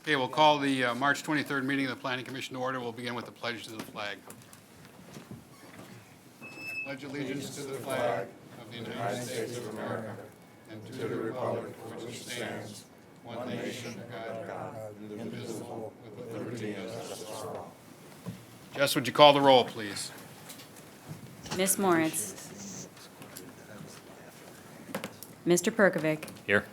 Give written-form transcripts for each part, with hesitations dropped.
Okay, we'll call the March 23rd meeting of the Planning Commission to order. We'll begin with the pledge to the flag. I pledge allegiance to the flag of the United States of America and to the republic for which it stands, one nation, under God, indivisible, with liberty and justice for all. Jess, would you call the roll, please? Ms. Moritz. Mr. Perkovic. Here.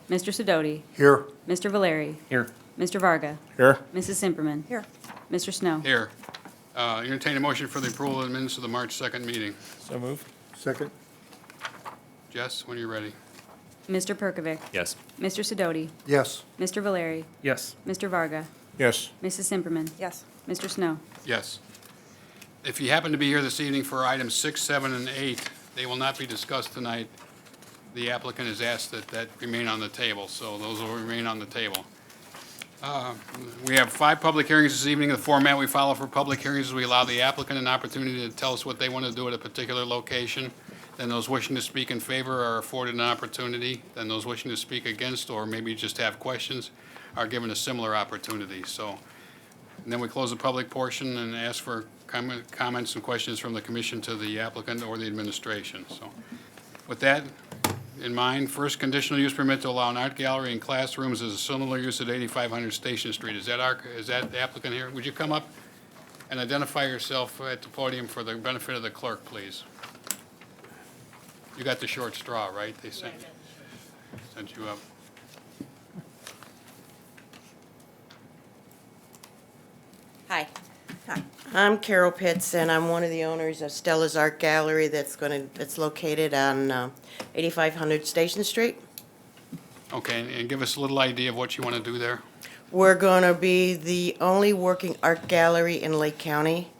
Mr. Sidoti. Here. Mr. Valeri. Here. Mr. Varga. Here. Mrs. Simperman. Here. Mr. Snow. Here. Entertain a motion for the approval of the minutes of the March 2nd meeting. So moved. Second. Jess, when you're ready. Mr. Perkovic. Yes. Mr. Sidoti. Yes. Mr. Valeri. Yes. Mr. Varga. Yes. Mrs. Simperman. Yes. Mr. Snow. Yes. If you happen to be here this evening for items 6, 7, and 8, they will not be discussed tonight. The applicant has asked that remain on the table, so those will remain on the table. We have 5 public hearings this evening. The format we follow for public hearings is we allow the applicant an opportunity to tell us what they want to do at a particular location. Then those wishing to speak in favor are afforded an opportunity. Then those wishing to speak against or maybe just have questions are given a similar opportunity. So, and then we close the public portion and ask for comments and questions from the commission to the applicant or the administration. So with that in mind, first conditional use permit to allow an art gallery and classrooms is a similar use at 8500 Station Street. Is that the applicant here? Would you come up and identify yourself at the podium for the benefit of the clerk, please? You got the short straw, right? They sent you up. Hi. Hi. I'm Carol Pitts, and I'm one of the owners of Stella's Art Gallery that's located on 8500 Station Street. Okay, and give us a little idea of what you want to do there. We're going to be the only working art gallery in Lake County.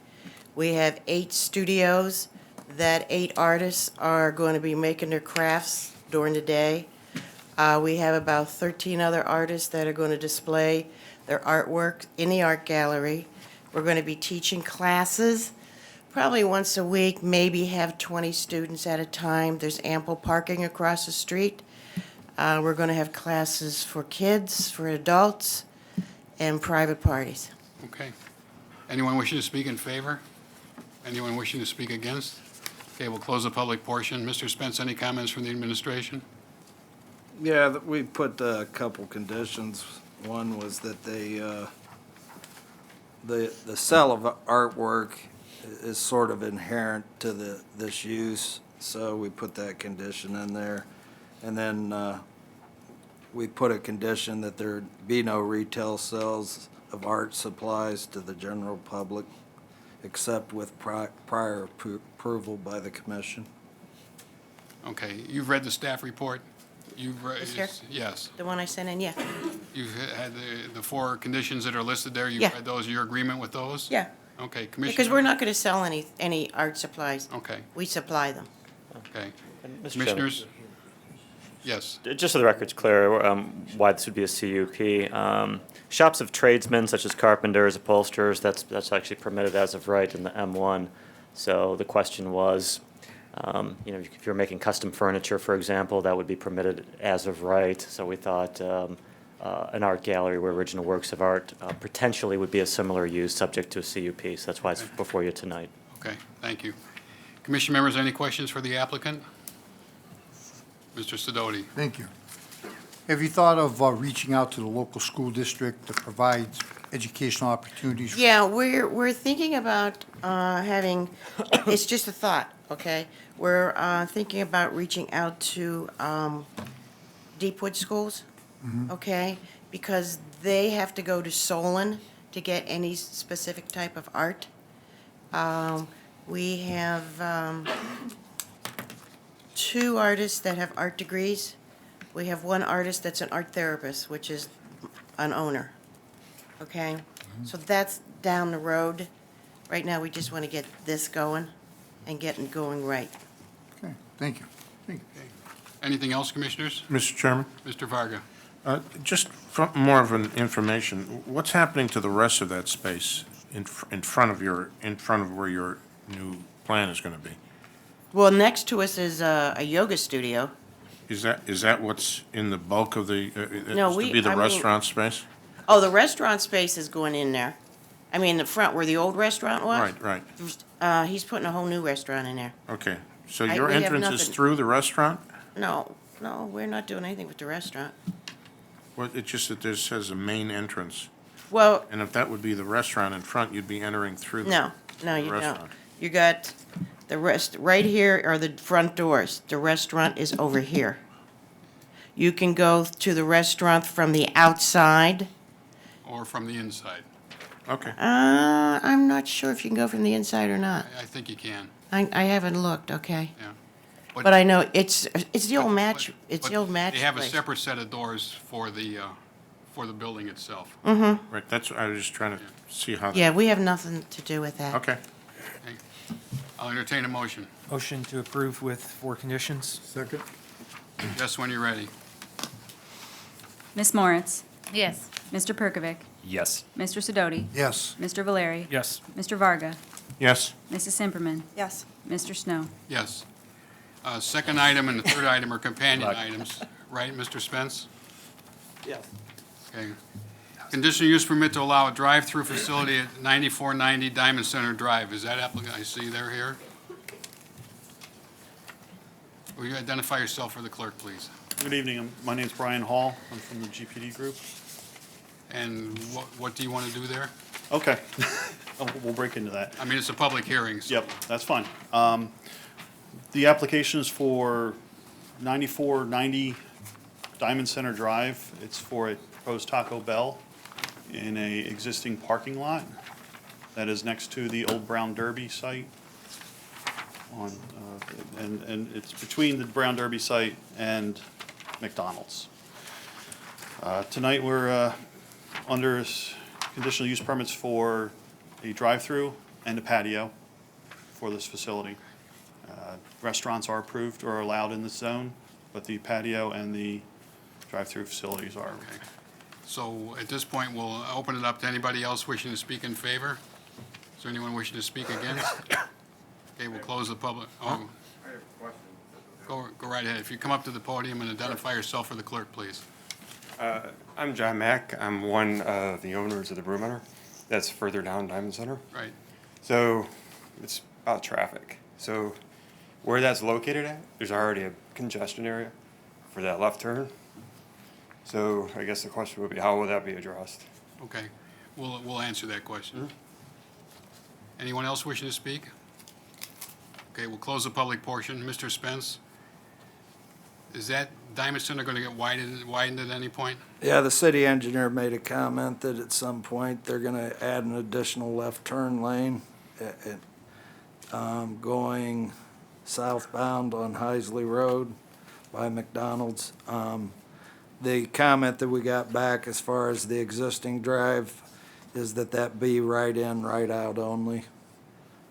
We have 8 studios that 8 artists are going to be making their crafts during the day. We have about 13 other artists that are going to display their artwork in the art gallery. We're going to be teaching classes probably once a week, maybe have 20 students at a time. There's ample parking across the street. We're going to have classes for kids, for adults, and private parties. Okay. Anyone wishing to speak in favor? Anyone wishing to speak against? Okay, we'll close the public portion. Mr. Spence, any comments from the administration? Yeah, we put a couple conditions. One was that the sale of artwork is sort of inherent to this use, so we put that condition in there. And then we put a condition that there be no retail sales of art supplies to the general public, except with prior approval by the commission. Okay, you've read the staff report? You've read, This here? yes. The one I sent in, yeah. You've had the 4 conditions that are listed there. You've Yeah. read those. Your agreement with those? Yeah, Okay, Commissioner. because we're not going to sell any art supplies. Okay, We supply them. okay. Mr. Commissioners? Yes. Just so the record's clear, why this would be a CUP. Shops of tradesmen such as carpenters, upholsterers, that's actually permitted as of right in the M1. So the question was, if you're making custom furniture, for example, that would be permitted as of right. So we thought an art gallery where original works of art potentially would be a similar use subject to a CUP. So that's why it's before you tonight. Okay, thank you. Commission members, any questions for the applicant? Mr. Sidoti? Thank you. Have you thought of reaching out to the local school district that provides educational opportunities? Yeah, we're thinking about having, it's just a thought, okay? We're thinking about reaching out to Deepwood schools, okay? Because they have to go to Solon to get any specific type of art. We have 2 artists that have art degrees. We have 1 artist that's an art therapist, which is an owner. Okay? So that's down the road. Right now, we just want to get this going and getting going right. Okay, thank you. Thank you. Anything else, Commissioners? Mr. Chairman, Mr. Varga? just from more of an information, what's happening to the rest of that space in front of where your new plan is going to be? Well, next to us is a yoga studio. Is that what's in the bulk of the, No, is to be the I mean- restaurant space? Oh, the restaurant space is going in there. I mean, the front where the old restaurant was. Right, right. He's putting a whole new restaurant in there. Okay. So I- your we have entrance is nothing. through the restaurant? No, we're not doing anything with the restaurant. Well, it's just that this says a main entrance. Well, And if that would be the restaurant in front, you'd be entering through the no, you don't. restaurant. You got right here are the front doors. The restaurant is over here. You can go to the restaurant from the outside. Or from the inside? Okay. I'm not sure if you can go from the inside or not. I think you can, I haven't looked, okay. yeah. But I know it's the old match, But- it's the but old match They have a place. separate set of doors for the building itself. Right, that's, I was just trying to see how. Yeah, we have nothing to do with that. Okay. Okay. I'll entertain a motion. Motion to approve with 4 conditions? Second? Just when you're ready. Ms. Moritz? Yes. Mr. Perkovic? Yes. Mr. Sidoti? Yes. Mr. Valeri? Yes. Mr. Varga? Yes. Mrs. Simperman? Yes. Mr. Snow? Yes. Second item and the third item are companion items, right, Mr. Spence? Yes. Okay. Conditional use permit to allow a drive-through facility at 9490 Diamond Center Drive. Is that applicant, I see they're here? Will you identify yourself for the clerk, please? Good evening. My name's Brian Hall. I'm from the GPD Group. And what do you want to do there? Okay. We'll break into that. I mean, it's a public hearing, so. Yep, that's fine. The application is for 9490 Diamond Center Drive. It's for a proposed Taco Bell in a existing parking lot that is next to the old Brown Derby site. And it's between the Brown Derby site and McDonald's. Tonight, we're under conditional use permits for a drive-through and a patio for this facility. Restaurants are approved or allowed in this zone, but the patio and the drive-through facilities are. Okay. So at this point, we'll open it up to anybody else wishing to speak in favor. Is there anyone wishing to speak against? Okay, we'll close the public, oh. Go right ahead. If you come up to the podium and identify yourself for the clerk, please. I'm John Mack. I'm one of the owners of the Brew Hunter. That's further down Diamond Center. Right. So it's about traffic. So where that's located at, there's already a congestion area for that left turn. So I guess the question would be, how will that be addressed? Okay. We'll answer that question. Anyone else wishing to speak? Okay, we'll close the public portion. Mr. Spence? Is that Diamond Center going to get widened at any point? Yeah, the city engineer made a comment that at some point they're gonna add an additional left turn lane going southbound on Heisley Road by McDonald's. The comment that we got back as far as the existing drive is that be right in, right out only.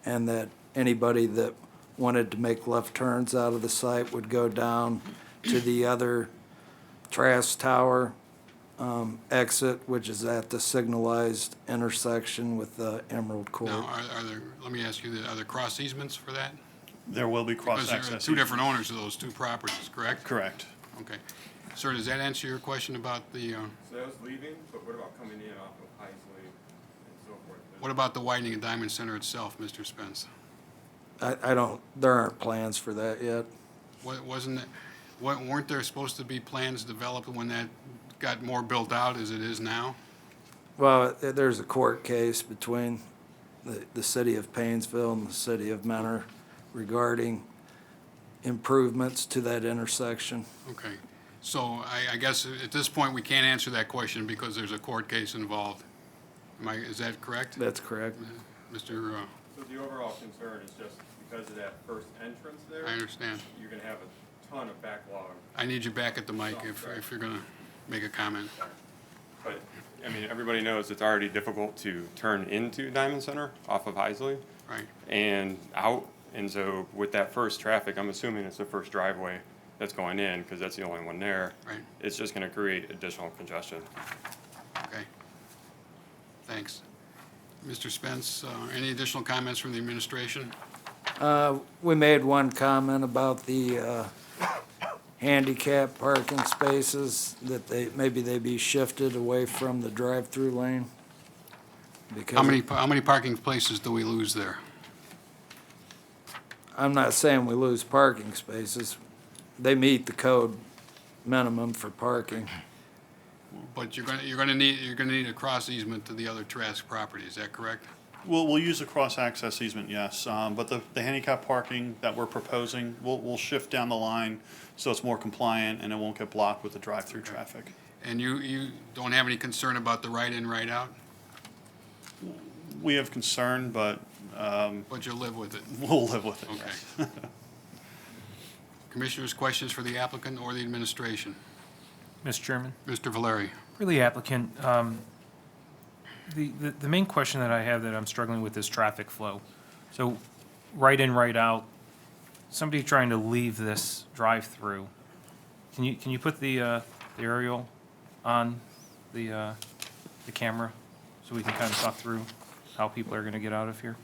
And that anybody that wanted to make left turns out of the site would go down to the other Trask Tower exit, which is at the signalized intersection with Emerald Court. Now, are there, let me ask you, are there cross easements for that? There will be Because there are cross-access. two different owners of those two properties, correct? Correct. Okay. Sir, does that answer your question about the, So that was leaving, but what about coming in off of Heisley and so forth? what about the widening of Diamond Center itself, Mr. Spence? I don't, there aren't plans for that yet. Weren't there supposed to be plans developed when that got more built out as it is now? Well, there's a court case between the city of Painesville and the city of Mentor regarding improvements to that intersection. Okay. So I guess at this point, we can't answer that question because there's a court case involved. Is that correct? That's correct. Mr., So the overall concern is just because of that first entrance there, I understand. you're gonna have a ton of backlog. I need you back at the mic if you're going to make a comment. But, I mean, everybody knows it's already difficult to turn into Diamond Center off of Heisley Right. and out. And so with that first traffic, I'm assuming it's the first driveway that's going in, because that's the only one there. Right. It's just gonna create additional congestion. Okay. Thanks. Mr. Spence, any additional comments from the administration? We made one comment about the handicap parking spaces, that maybe they be shifted away from the drive-through lane. Because How many parking places do we lose there? I'm not saying we lose parking spaces. They meet the code minimum for parking. But you're gonna need a cross easement to the other Trask property, is that correct? We'll use a cross-access easement, yes, but the handicap parking that we're proposing, we'll shift down the line so it's more compliant and it won't get blocked with the drive-through traffic. And you don't have any concern about the right-in, right-out? We have concern, but But you'll live with it? we'll live with it, yes. Okay. Commissioners, questions for the applicant or the administration? Mr. Chairman, Mr. Valeri? for the applicant, the main question that I have that I'm struggling with is traffic flow. So right in, right out, somebody trying to leave this drive-through, can you put the aerial on the camera so we can kind of talk through how people are going to get out of here?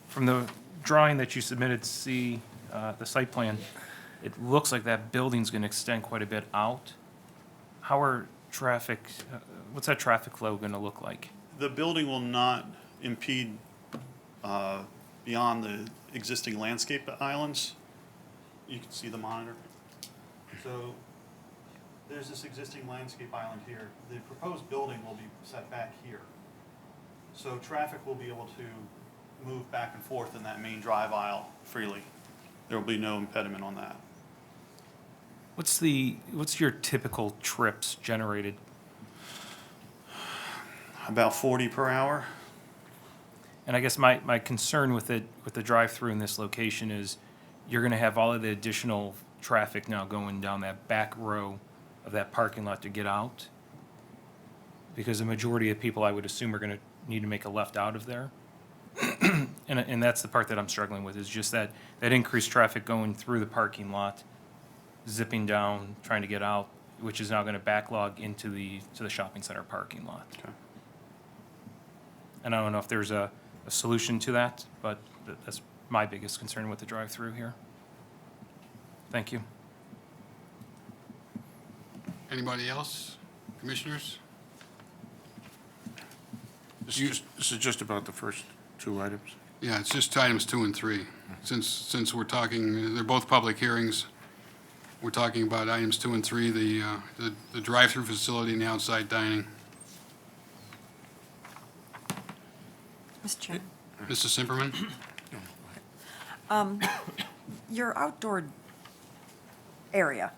From the drawing that you submitted to see, the site plan, it looks like that building's gonna extend quite a bit out. How are what's that traffic flow gonna look like? The building will not impede beyond the existing landscape islands. You can see the monitor. So there's this existing landscape island here. The proposed building will be set back here. So traffic will be able to move back and forth in that main drive aisle freely. There will be no impediment on that. What's your typical trips generated? About 40 per hour. And I guess my concern with the drive-through in this location is you're gonna have all of the additional traffic now going down that back row of that parking lot to get out. Because the majority of people, I would assume, are gonna need to make a left out of there. And that's the part that I'm struggling with, is just that increased traffic going through the parking lot, zipping down, trying to get out, which is now gonna backlog into the shopping center parking lot. Okay. And I don't know if there's a solution to that, but that's my biggest concern with the drive-through here. Thank you. Anybody else? Commissioners? This is just about the first two items. Yeah, it's just items 2 and 3. Since we're talking, they're both public hearings, we're talking about items 2 and 3, the drive-through facility and the outside dining. Mr. Chairman, Mrs. Simperman? your outdoor area,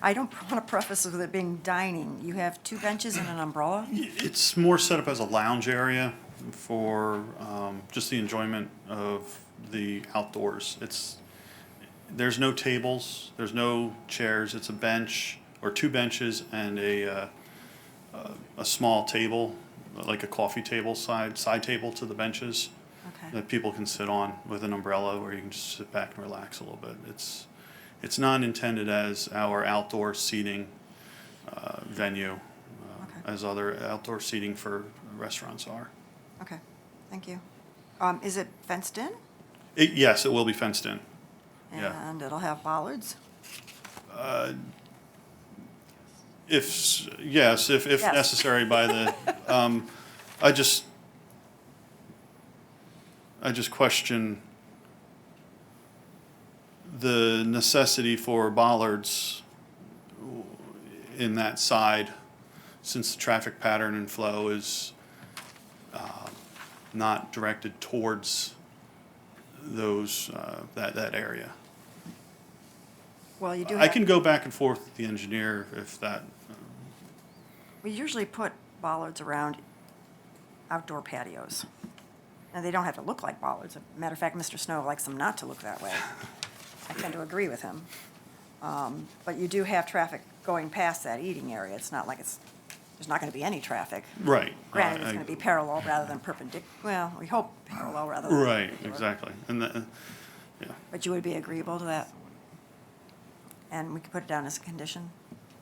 I don't want to preface with it being dining. You have 2 benches and an umbrella? It's more set up as a lounge area for just the enjoyment of the outdoors. There's no tables, there's no chairs. It's a bench or 2 benches and a small table, like a coffee table side table to the benches Okay. that people can sit on with an umbrella, where you can just sit back and relax a little bit. It's not intended as our outdoor seating venue, Okay. as other outdoor seating for restaurants are. Okay, thank you. Is it fenced in? Yes, it will be fenced in. Yeah. And it'll have bollards? If Yes. necessary by the, I just question the necessity for bollards in that side, since the traffic pattern and flow is not directed towards those, that area. Well, you do I have, can go back and forth with the engineer if that, we usually put bollards around outdoor patios. And they don't have to look like bollards. As a matter of fact, Mr. Snow likes them not to look that way. I tend to agree with him. But you do have traffic going past that eating area. It's not like there's not going to be any traffic. right. Granted, it's I- going to be parallel rather than perpendicular. Well, we hope parallel rather than Right, perpendicular. exactly. And that, yeah. But you would be agreeable to that? And we could put it down as a condition,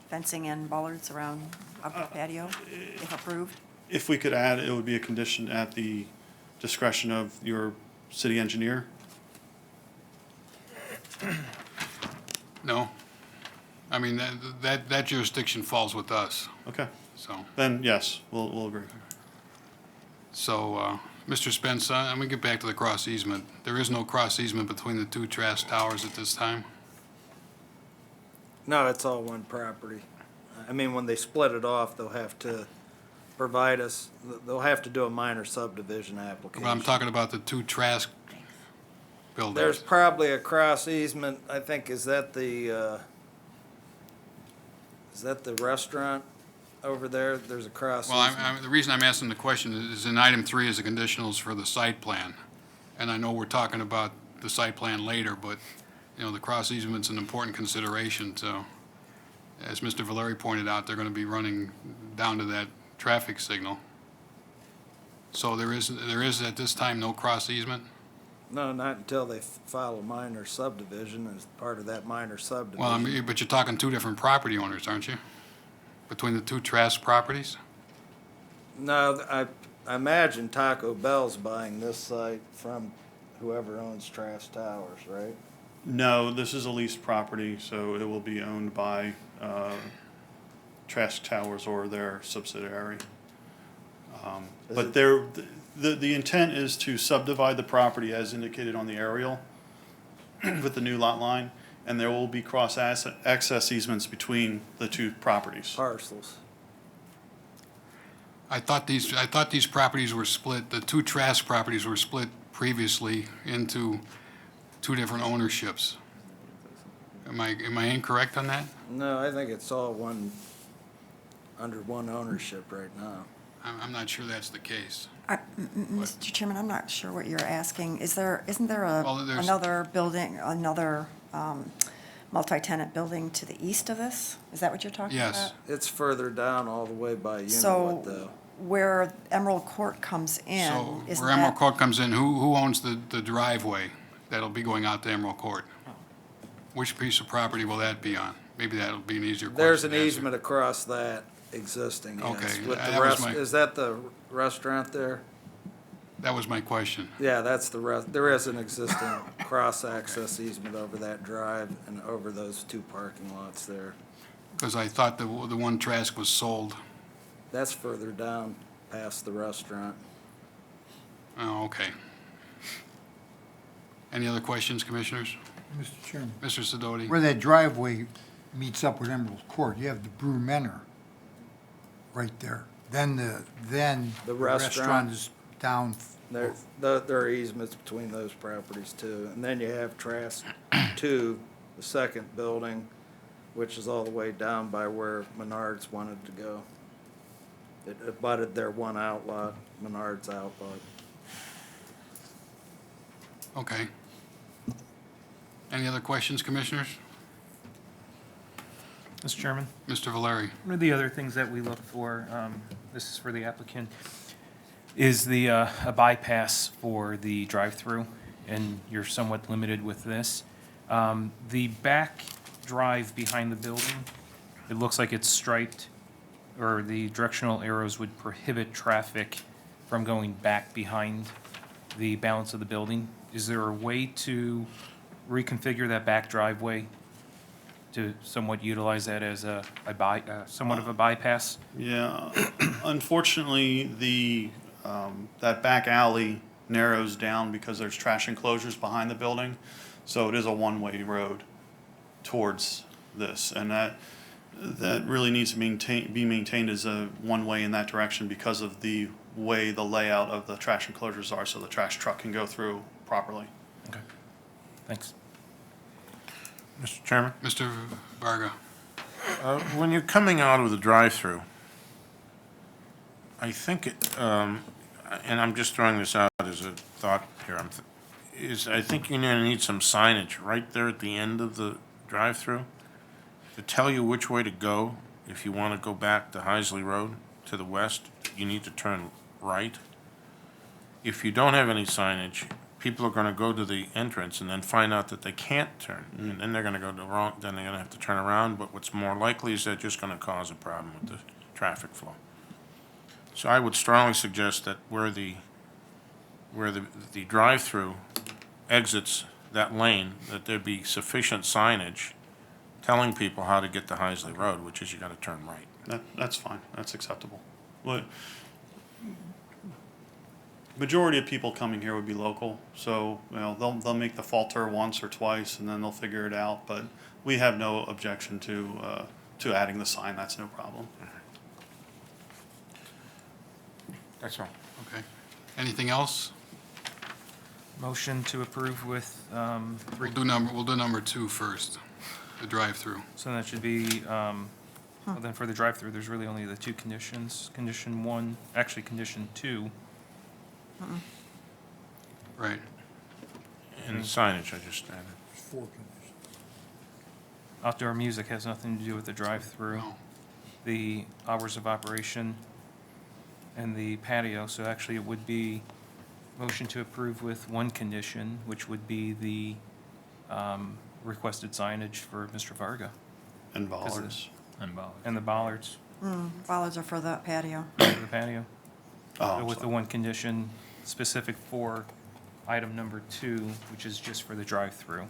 fencing and bollards around outdoor patio, if approved? If we could add, it would be a condition at the discretion of your city engineer. No? I mean, that jurisdiction falls with us, Okay, so. then yes, we'll agree. So, Mr. Spence, I'm gonna get back to the cross easement. There is no cross easement between the two trash towers at this time? No, it's all one property. I mean, when they split it off, they'll have to provide us, they'll have to do a minor subdivision application. But I'm talking about the two trash There's buildings. probably a cross easement, I think, is that the restaurant over there? There's a cross Well, easement. the reason I'm asking the question is in item 3 is the conditionals for the site plan. And I know we're talking about the site plan later, but, you know, the cross easement's an important consideration, so. As Mr. Valeri pointed out, they're gonna be running down to that traffic signal. So there is at this time no cross easement? No, not until they file a minor subdivision as part of that minor subdivision. Well, I mean, but you're talking two different property owners, aren't you? Between the two Trask properties? No, I imagine Taco Bell's buying this site from whoever owns Trask Towers, right? No, this is a leased property, so it will be owned by Trask Towers or their subsidiary. Is But it- the intent is to subdivide the property as indicated on the aerial with the new lot line, and there will be access easements between the two properties. Parcels. I thought these properties were split, the two Trask properties were split previously into two different ownerships. Am I incorrect on that? No, I think it's all under one ownership right now. I'm not sure that's the case. Mr. Chairman, I'm not sure what you're asking. Isn't there Well, there's- another building, another multi-tenant building to the east of this? Is that what you're talking about? Yes. It's further down all the way by Uniwood, So though. where Emerald Court comes in, So isn't where Emerald that? Court comes in, who owns the driveway that'll be going out to Emerald Court? Which piece of property will that be on? Maybe that'll be an easier question There's to an answer. easement across that existing, yes. Okay, With the that was rest, my- is that the restaurant there? That was my question. Yeah, that's there is an existing cross-access easement over that drive and over those two parking lots there. Because I thought the one Trask was sold. That's further down past the restaurant. Oh, okay. Any other questions, Commissioners? Mr. Chairman, Mr. Sidoti? where that driveway meets up with Emerald Court, you have the Brew Menor right there. Then The the restaurant. restaurant is down. There are easements between those properties too. And then you have Trask 2, the second building, which is all the way down by where Menards wanted to go. It abutted their one outlot, Menards outlot. Okay. Any other questions, Commissioners? Mr. Chairman? Mr. Valeri? One of the other things that we look for, this is for the applicant, is a bypass for the drive-through, and you're somewhat limited with this. The back drive behind the building, it looks like it's striped, or the directional arrows would prohibit traffic from going back behind the balance of the building. Is there a way to reconfigure that back driveway to somewhat utilize that as somewhat of a bypass? Yeah, unfortunately, that back alley narrows down because there's trash enclosures behind the building. So it is a one-way road towards this, and that really needs to be maintained as a one-way in that direction because of the way the layout of the trash enclosures are, so the trash truck can go through properly. Okay, thanks. Mr. Chairman? Mr. Varga? When you're coming out of the drive-through, I think, and I'm just throwing this out as a thought here, I think you're gonna need some signage right there at the end of the drive-through to tell you which way to go. If you want to go back to Heisley Road to the west, you need to turn right. If you don't have any signage, people are gonna go to the entrance and then find out that they can't turn. And then they're gonna go then they're gonna have to turn around, but what's more likely is they're just gonna cause a problem with the traffic flow. So I would strongly suggest that where the where the drive-through exits that lane, that there'd be sufficient signage telling people how to get to Heisley Road, which is you gotta turn right. That's fine, that's acceptable. Well, majority of people coming here would be local, so, you know, they'll make the falter once or twice, and then they'll figure it out, but we have no objection to adding the sign, that's no problem. That's all. Okay. Anything else? Motion to approve with, We'll do number 2 first, the drive-through. so that should be, well, then for the drive-through, there's really only the 2 conditions. Condition 1, actually, condition 2, Right. And the signage I just added. outdoor music has nothing to do with the drive-through. No. The hours of operation and the patio, so actually it would be motion to approve with 1 condition, which would be the requested signage for Mr. Varga And Because of- bollards. and the bollards Bollards are for the patio. for the patio. Oh, So I'm with the sorry. 1 condition specific for item number 2, which is just for the drive-through.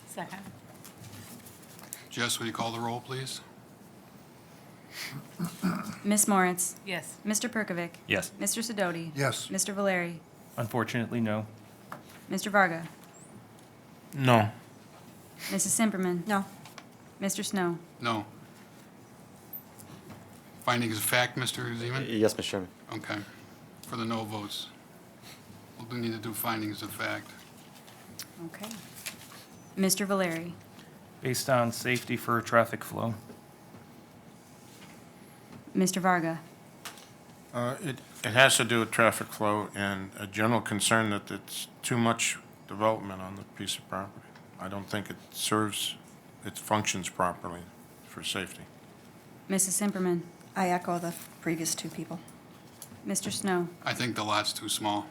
Second. Jess, will you call the roll, please? Ms. Moritz? Yes. Mr. Perkovic? Yes. Mr. Sidoti? Yes. Mr. Valeri? Unfortunately, no. Mr. Varga? No. Mrs. Simperman? No. Mr. Snow? No. Findings of fact, Mr. Zeman? Yes, Mr. Chairman. Okay. For the no votes. We'll do need to do findings of fact. Okay. Mr. Valeri? Based on safety for traffic flow. Mr. Varga? It has to do with traffic flow and a general concern that it's too much development on the piece of property. I don't think it functions properly for safety. Mrs. Simperman? I echo the previous 2 people. Mr. Snow? I think the lot's too small.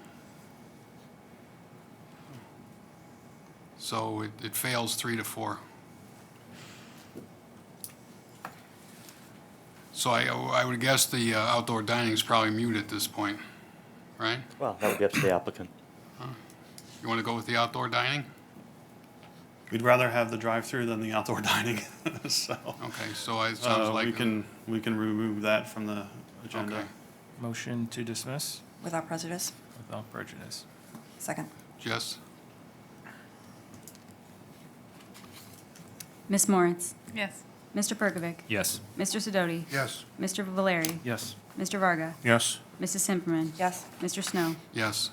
So it fails 3 to 4. So I would guess the outdoor dining is probably mute at this point, right? Well, that would be up to the applicant. You want to go with the outdoor dining? We'd rather have the drive-through than the outdoor dining, so. Okay, so it sounds like. We can remove that from the agenda. Okay. Motion to dismiss Without prejudice. without prejudice. Second. Jess? Ms. Moritz? Yes. Mr. Perkovic? Yes. Mr. Sidoti? Yes. Mr. Valeri? Yes. Mr. Varga? Yes? Mrs. Simperman? Yes. Mr. Snow? Yes.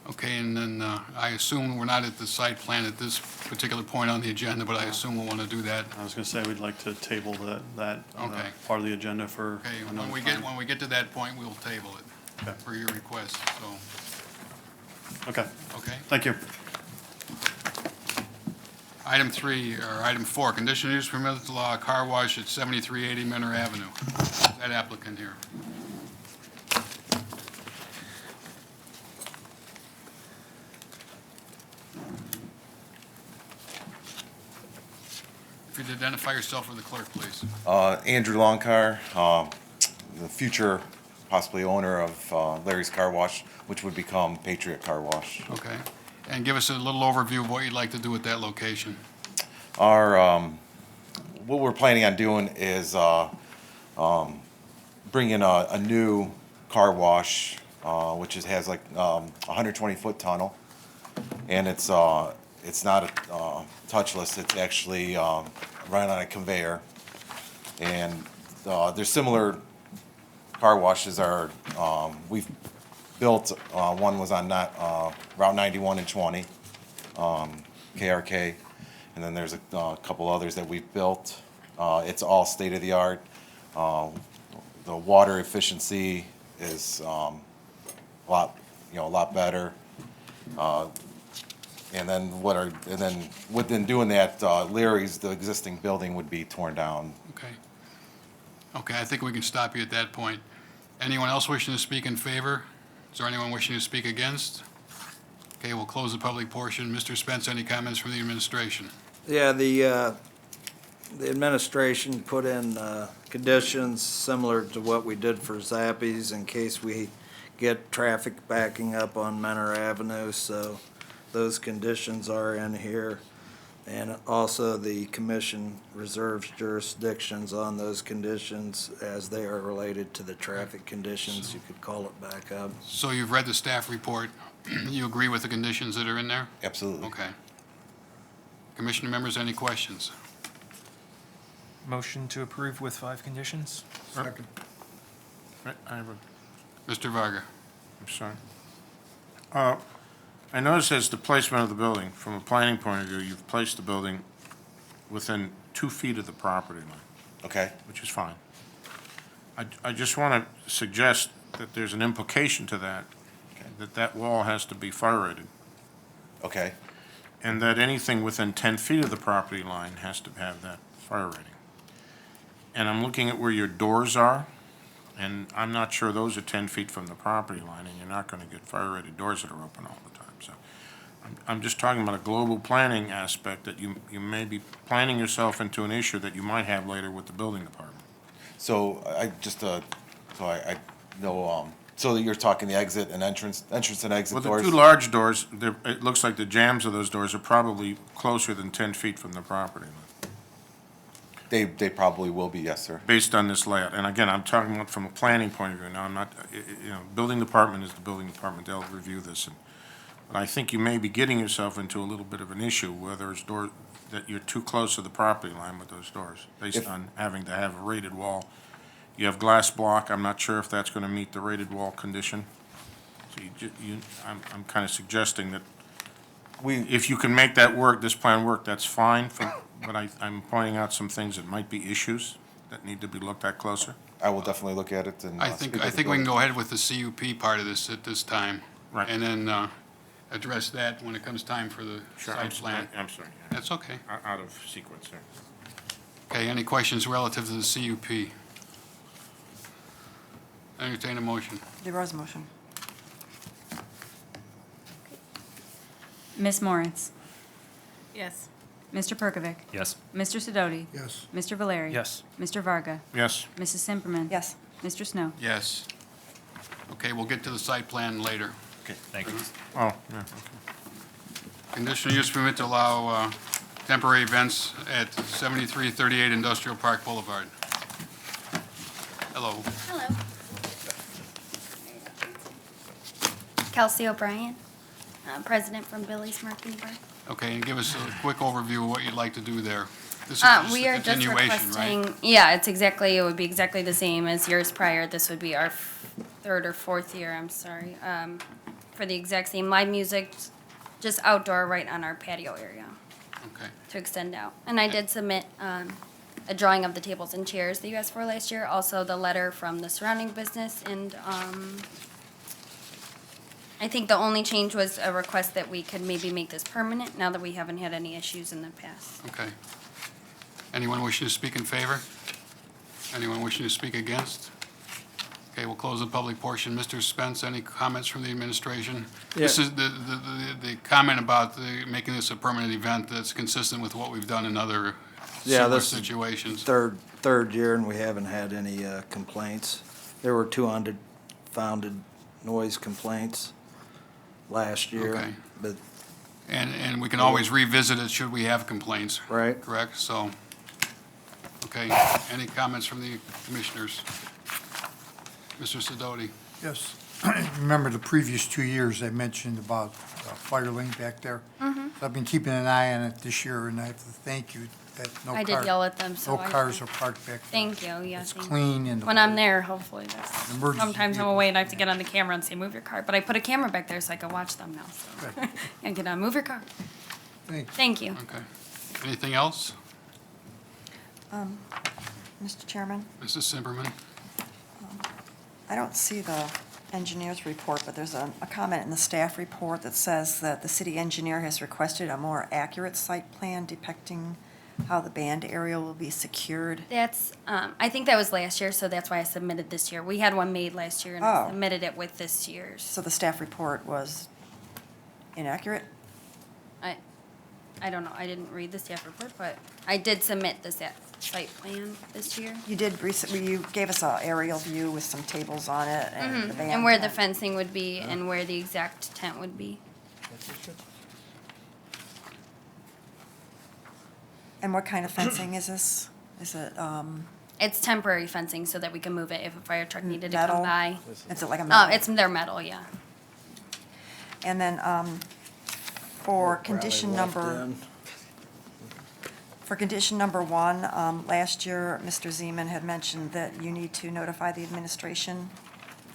Okay, and then I assume we're not at the site plan at this particular point on the agenda, but I assume we'll want to do that. I was gonna say, we'd like to table that Okay. part of the agenda for Okay, another when we get to that point, we'll table it Okay. for your request, so, Okay, okay? thank you. Item 3, or item 4, conditional use permit to allow a car wash at 7380 Menor Avenue. That applicant here. If you'd identify yourself for the clerk, please. Andrew Longcar, the future possibly owner of Larry's Car Wash, which would become Patriot Car Wash. Okay. And give us a little overview of what you'd like to do at that location. What we're planning on doing is bring in a new car wash, which has like 120-foot tunnel, and it's not touchless. It's actually running on a conveyor, and there's similar car washes we've built. One was on Route 91 and 20, KRK. And then there's a couple others that we've built. It's all state-of-the-art. The water efficiency is a lot better. And then within doing that, Larry's, the existing building would be torn down. Okay. Okay, I think we can stop you at that point. Anyone else wishing to speak in favor? Is there anyone wishing to speak against? Okay, we'll close the public portion. Mr. Spence, any comments from the administration? Yeah, the administration put in conditions similar to what we did for Zappies in case we get traffic backing up on Menor Avenue, so those conditions are in here. And also, the commission reserves jurisdictions on those conditions as they are related to the traffic conditions. You could call it back up. So you've read the staff report. You agree with the conditions that are in there? Absolutely. Okay. Commissioner members, any questions? Motion to approve with 5 conditions? Second. I have a Mr. Varga? I'm sorry. I notice as the placement of the building, from a planning point of view, you've placed the building within 2 feet of the property line, Okay, which is fine. I just want to suggest that there's an implication to that, that wall has to be fire rated, okay, and that anything within 10 feet of the property line has to have that fire rating. And I'm looking at where your doors are, and I'm not sure those are 10 feet from the property line, and you're not going to get fire-rated doors that are open all the time. So I'm just talking about a global planning aspect, that you may be planning yourself into an issue that you might have later with the building department. so I just, so I know, so you're talking the exit and entrance and exit Well, the doors? two large doors, it looks like the jambs of those doors are probably closer than 10 feet from the property line, They probably will be, yes, sir. based on this layout. And again, I'm talking about from a planning point of view now. I'm not, building department is the building department. They'll review this. But I think you may be getting yourself into a little bit of an issue where there's that you're too close to the property line with those doors, based If- on having to have a rated wall. You have glass block. I'm not sure if that's going to meet the rated wall condition. So I'm kind of suggesting that if you can make that work, this plan work, that's fine. But I'm pointing out some things that might be issues that need to be looked at closer. I will definitely look at it and. I speak think with the we can building. go ahead with the CUP part of this at this time. Right. And then address that when it comes time for the site plan. I'm sorry. That's okay. Out of sequence there. Okay, any questions relative to the CUP? Entertain a motion. DeRosa motion. Ms. Moritz? Yes. Mr. Perkovic? Yes. Mr. Sidoti? Yes. Mr. Valeri? Yes. Mr. Varga? Yes. Mrs. Simperman? Yes. Mr. Snow? Yes. Okay, we'll get to the site plan later. Okay, thank you. Oh, yeah, okay. Conditional use permit to allow temporary events at 7338 Industrial Park Boulevard. Hello. Hello. Kelsey O'Brien, president from Billy's Marketing Bar. Okay, and give us a quick overview of what you'd like to do there. This is just We a are just continuation, right? requesting, yeah, it would be exactly the same as years prior. This would be our 3rd or 4th year, I'm sorry, for the exact same live music, just outdoor right on our patio area Okay. to extend out. And I did submit a drawing of the tables and chairs that you asked for last year, also the letter from the surrounding business, and I think the only change was a request that we could maybe make this permanent, now that we haven't had any issues in the past. Okay. Anyone wishing to speak in favor? Anyone wishing to speak against? Okay, we'll close the public portion. Mr. Spence, any comments from the administration? This is the comment about making this a permanent event that's consistent with what we've done in other Yeah, similar this is situations. third year, and we haven't had any complaints. There were 2 unfounded noise complaints last year, Okay. but And we can always revisit it should we have complaints. Right. Correct? So, okay, any comments from the commissioners? Mr. Sidoti? Yes. Remember the previous 2 years I mentioned about fire lane back there? Mm-hmm. So I've been keeping an eye on it this year, and I have to thank you that no I did yell at them, so no I- cars are parked back there. Thank you, yeah. It's thank you. clean and. When I'm there, hopefully that's, Emergency sometimes I'm vehicle. away and I have to get on the camera and say, move your car, but I put a camera back there so I can watch them now, so. Good. And get on, move your car. Thanks. Thank you. Okay. Anything else? Mr. Chairman, Mrs. Simperman? I don't see the engineer's report, but there's a comment in the staff report that says that the city engineer has requested a more accurate site plan depicting how the band area will be secured. That's, I think that was last year, so that's why I submitted this year. We had one made last year and I Oh. submitted it with this year's. So the staff report was inaccurate? I don't know, I didn't read the staff report, but I did submit the site plan this year. You did recently, you gave us an aerial view with some tables on it and the band. And where the fencing would be and where the exact tent would be. And what kind of fencing is this? Is it, It's temporary fencing so that we can move it if a fire truck needed to metal? come by. Is it like a Oh, metal? it's, they're metal, yeah. And then, for condition number, for condition number 1, last year, Mr. Zeman had mentioned that you need to notify the administration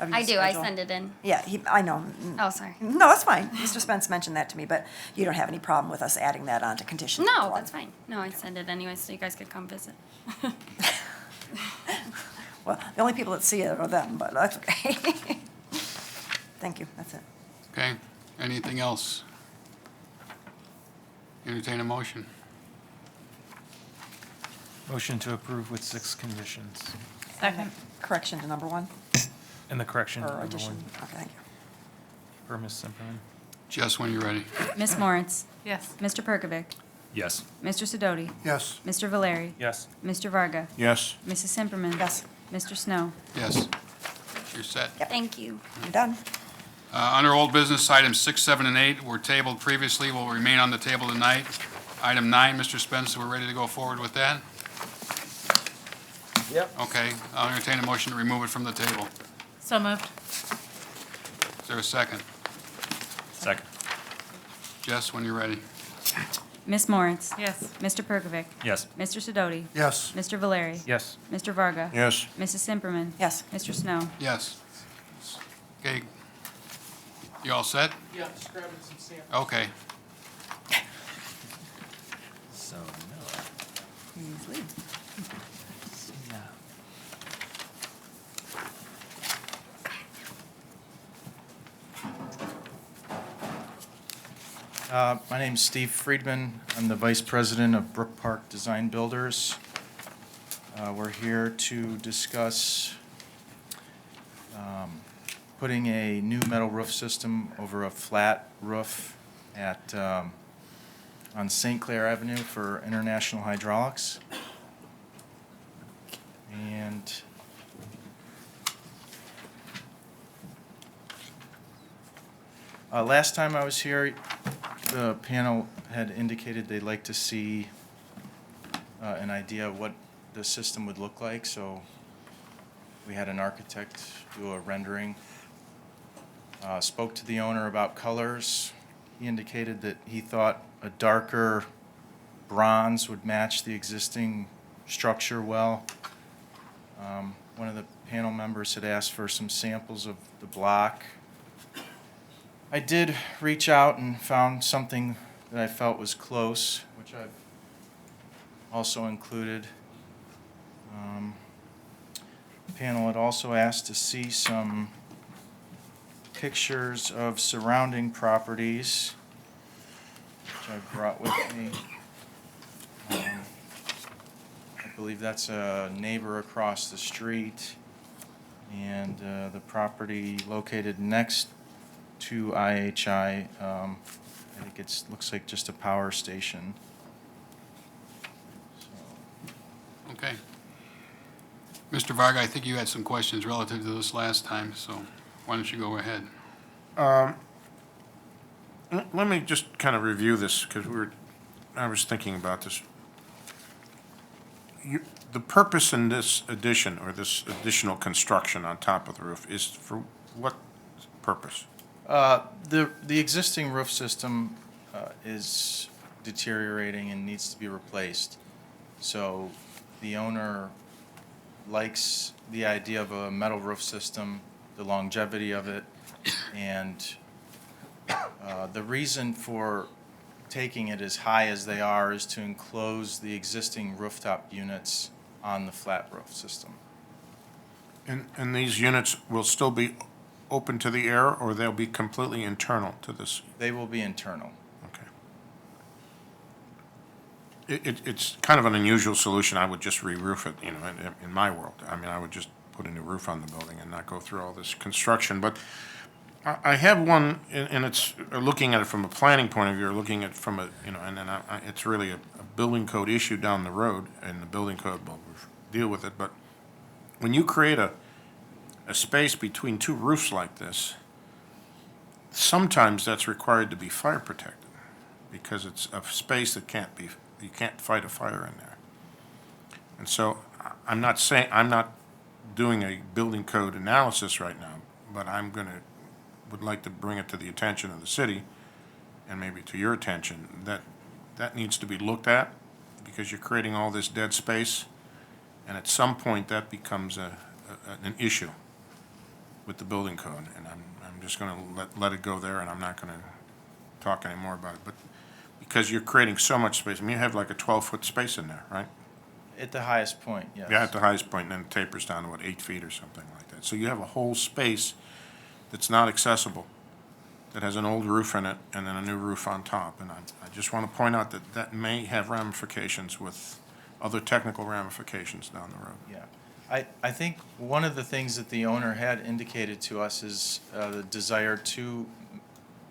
of your I do, I schedule. send it in. Yeah, I know. Oh, sorry. No, that's fine. Mr. Spence mentioned that to me, but you don't have any problem with us adding that on to condition number 1? No, that's fine. No, I send it anyway, so you guys could come visit. Well, the only people that see it are them, but that's okay. Thank you, that's it. Okay, anything else? Entertain a motion. Motion to approve with 6 conditions. Second. Correction to number 1, And the correction to or number addition? 1 Okay, thank you. for Ms. Simperman. Jess, when you're ready. Ms. Moritz? Yes. Mr. Perkovic? Yes. Mr. Sidoti? Yes. Mr. Valeri? Yes. Mr. Varga? Yes. Mrs. Simperman? Yes, Mr. Snow? Yes. You're set. Thank you. I'm done. Under old business, items 6, 7, and 8 were tabled previously, will remain on the table tonight. Item 9, Mr. Spence, we're ready to go forward with that? Yep. Okay, I'll entertain a motion to remove it from the table. So moved. Is there a second? Second. Jess, when you're ready. Ms. Moritz? Yes. Mr. Perkovic? Yes. Mr. Sidoti? Yes. Mr. Valeri? Yes. Mr. Varga? Yes. Mrs. Simperman? Yes. Mr. Snow? Yes. Okay. You all set? Yeah, just grabbing some samples. Okay. So, no. My name's Steve Friedman. I'm the Vice President of Brook Park Design Builders. We're here to discuss putting a new metal roof system over a flat roof at, on St. Clair Avenue for International Hydraulics. And last time I was here, the panel had indicated they'd like to see an idea of what the system would look like, so we had an architect do a rendering. Spoke to the owner about colors. He indicated that he thought a darker bronze would match the existing structure well. One of the panel members had asked for some samples of the block. I did reach out and found something that I felt was close, which I've also included. The panel had also asked to see some pictures of surrounding properties, which I brought with me. I believe that's a neighbor across the street, and the property located next to IHI, I think it's, looks like just a power station. So, Okay. Mr. Varga, I think you had some questions relative to this last time, so why don't you go ahead? Let me just kind of review this, because I was thinking about this. The purpose in this addition, or this additional construction on top of the roof, is for what purpose? The existing roof system is deteriorating and needs to be replaced. So the owner likes the idea of a metal roof system, the longevity of it, and the reason for taking it as high as they are is to enclose the existing rooftop units on the flat roof system. And these units will still be open to the air, or they'll be completely internal to this? They will be internal. Okay. It's kind of an unusual solution. I would just re-roof it, you know, in my world. I mean, I would just put a new roof on the building and not go through all this construction. But I have one, and it's, looking at it from a planning point of view, or looking at it from a, you know, and then it's really a building code issue down the road, and the building code will deal with it, but when you create a space between two roofs like this, sometimes that's required to be fire protected, because it's a space that you can't fight a fire in there. And so, I'm not doing a building code analysis right now, but would like to bring it to the attention of the city, and maybe to your attention, that needs to be looked at, because you're creating all this dead space, and at some point, that becomes an issue with the building code, and I'm just gonna let it go there, and I'm not gonna talk anymore about it, but because you're creating so much space, I mean, you have like a 12-foot space in there, right? At the highest point, yes. Yeah, at the highest point, and then it tapers down to, 8 feet or something like that. So you have a whole space that's not accessible, that has an old roof in it, and then a new roof on top. And I just want to point out that may have ramifications with other technical ramifications down the road. Yeah. I think one of the things that the owner had indicated to us is the desire to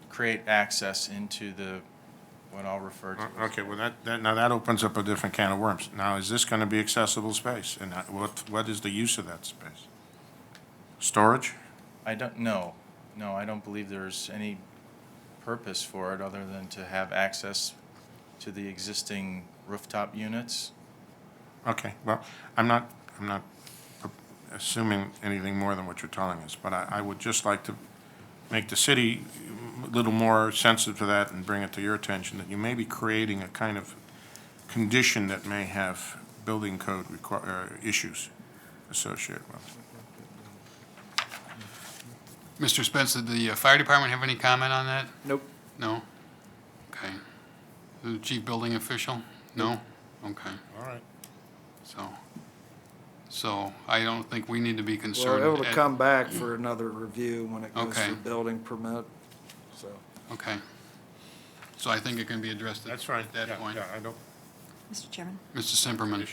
create access into what I'll refer to. Okay, well, now that opens up a different can of worms. Now, is this going to be accessible space? And what is the use of that space? Storage? I don't know. No, I don't believe there's any purpose for it other than to have access to the existing rooftop units. Okay, well, I'm not assuming anything more than what you're telling us, but I would just like to make the city a little more sensitive to that and bring it to your attention, that you may be creating a kind of condition that may have building code issues associated with it. Mr. Spence, did the fire department have any comment on that? Nope. No? Okay. The chief building official? No? Okay. All right. So I don't think we need to be We're concerned. able to come back for another review when it goes Okay. for building permit, so. Okay. So I think it can be addressed That's right. at that Yeah, point. yeah, I don't. Mr. Chairman? Mr. Simperman?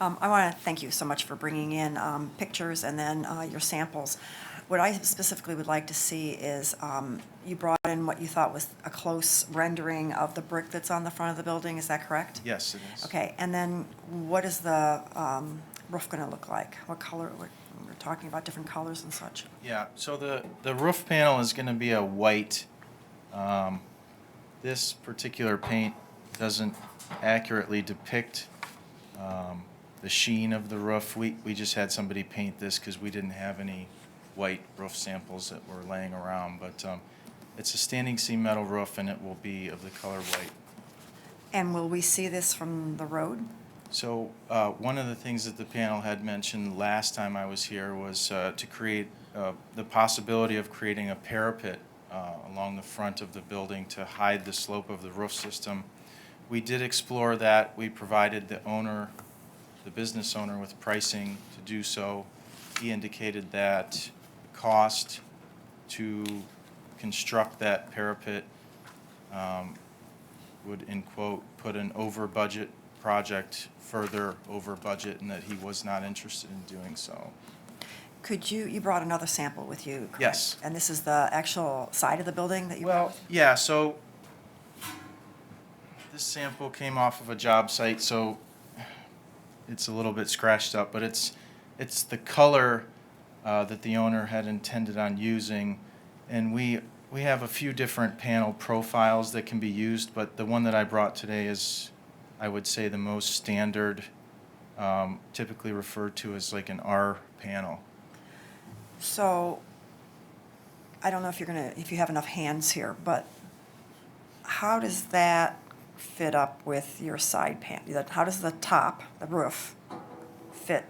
I want to thank you so much for bringing in pictures and then your samples. What I specifically would like to see is you brought in what you thought was a close rendering of the brick that's on the front of the building, is that correct? Yes, it is. Okay, and then what is the roof going to look like? What color, we're talking about different colors and such. Yeah, so the roof panel is going to be a white. This particular paint doesn't accurately depict the sheen of the roof. We just had somebody paint this because we didn't have any white roof samples that were laying around. But it's a standing seam metal roof, and it will be of the color white. And will we see this from the road? So one of the things that the panel had mentioned last time I was here was to create the possibility of creating a parapet along the front of the building to hide the slope of the roof system. We did explore that. We provided the business owner with pricing to do so. He indicated that the cost to construct that parapet would, in quote, put an over-budget project further over budget, and that he was not interested in doing so. Could you brought another sample with you, correct? Yes. And this is the actual side of the building that you brought? Well, yeah, so this sample came off of a job site, so it's a little bit scratched up, but it's the color that the owner had intended on using, and we have a few different panel profiles that can be used, but the one that I brought today is, I would say, the most standard, typically referred to as like an R panel. So, I don't know if you have enough hands here, but how does that fit up with your side panel? How does the top, the roof, fit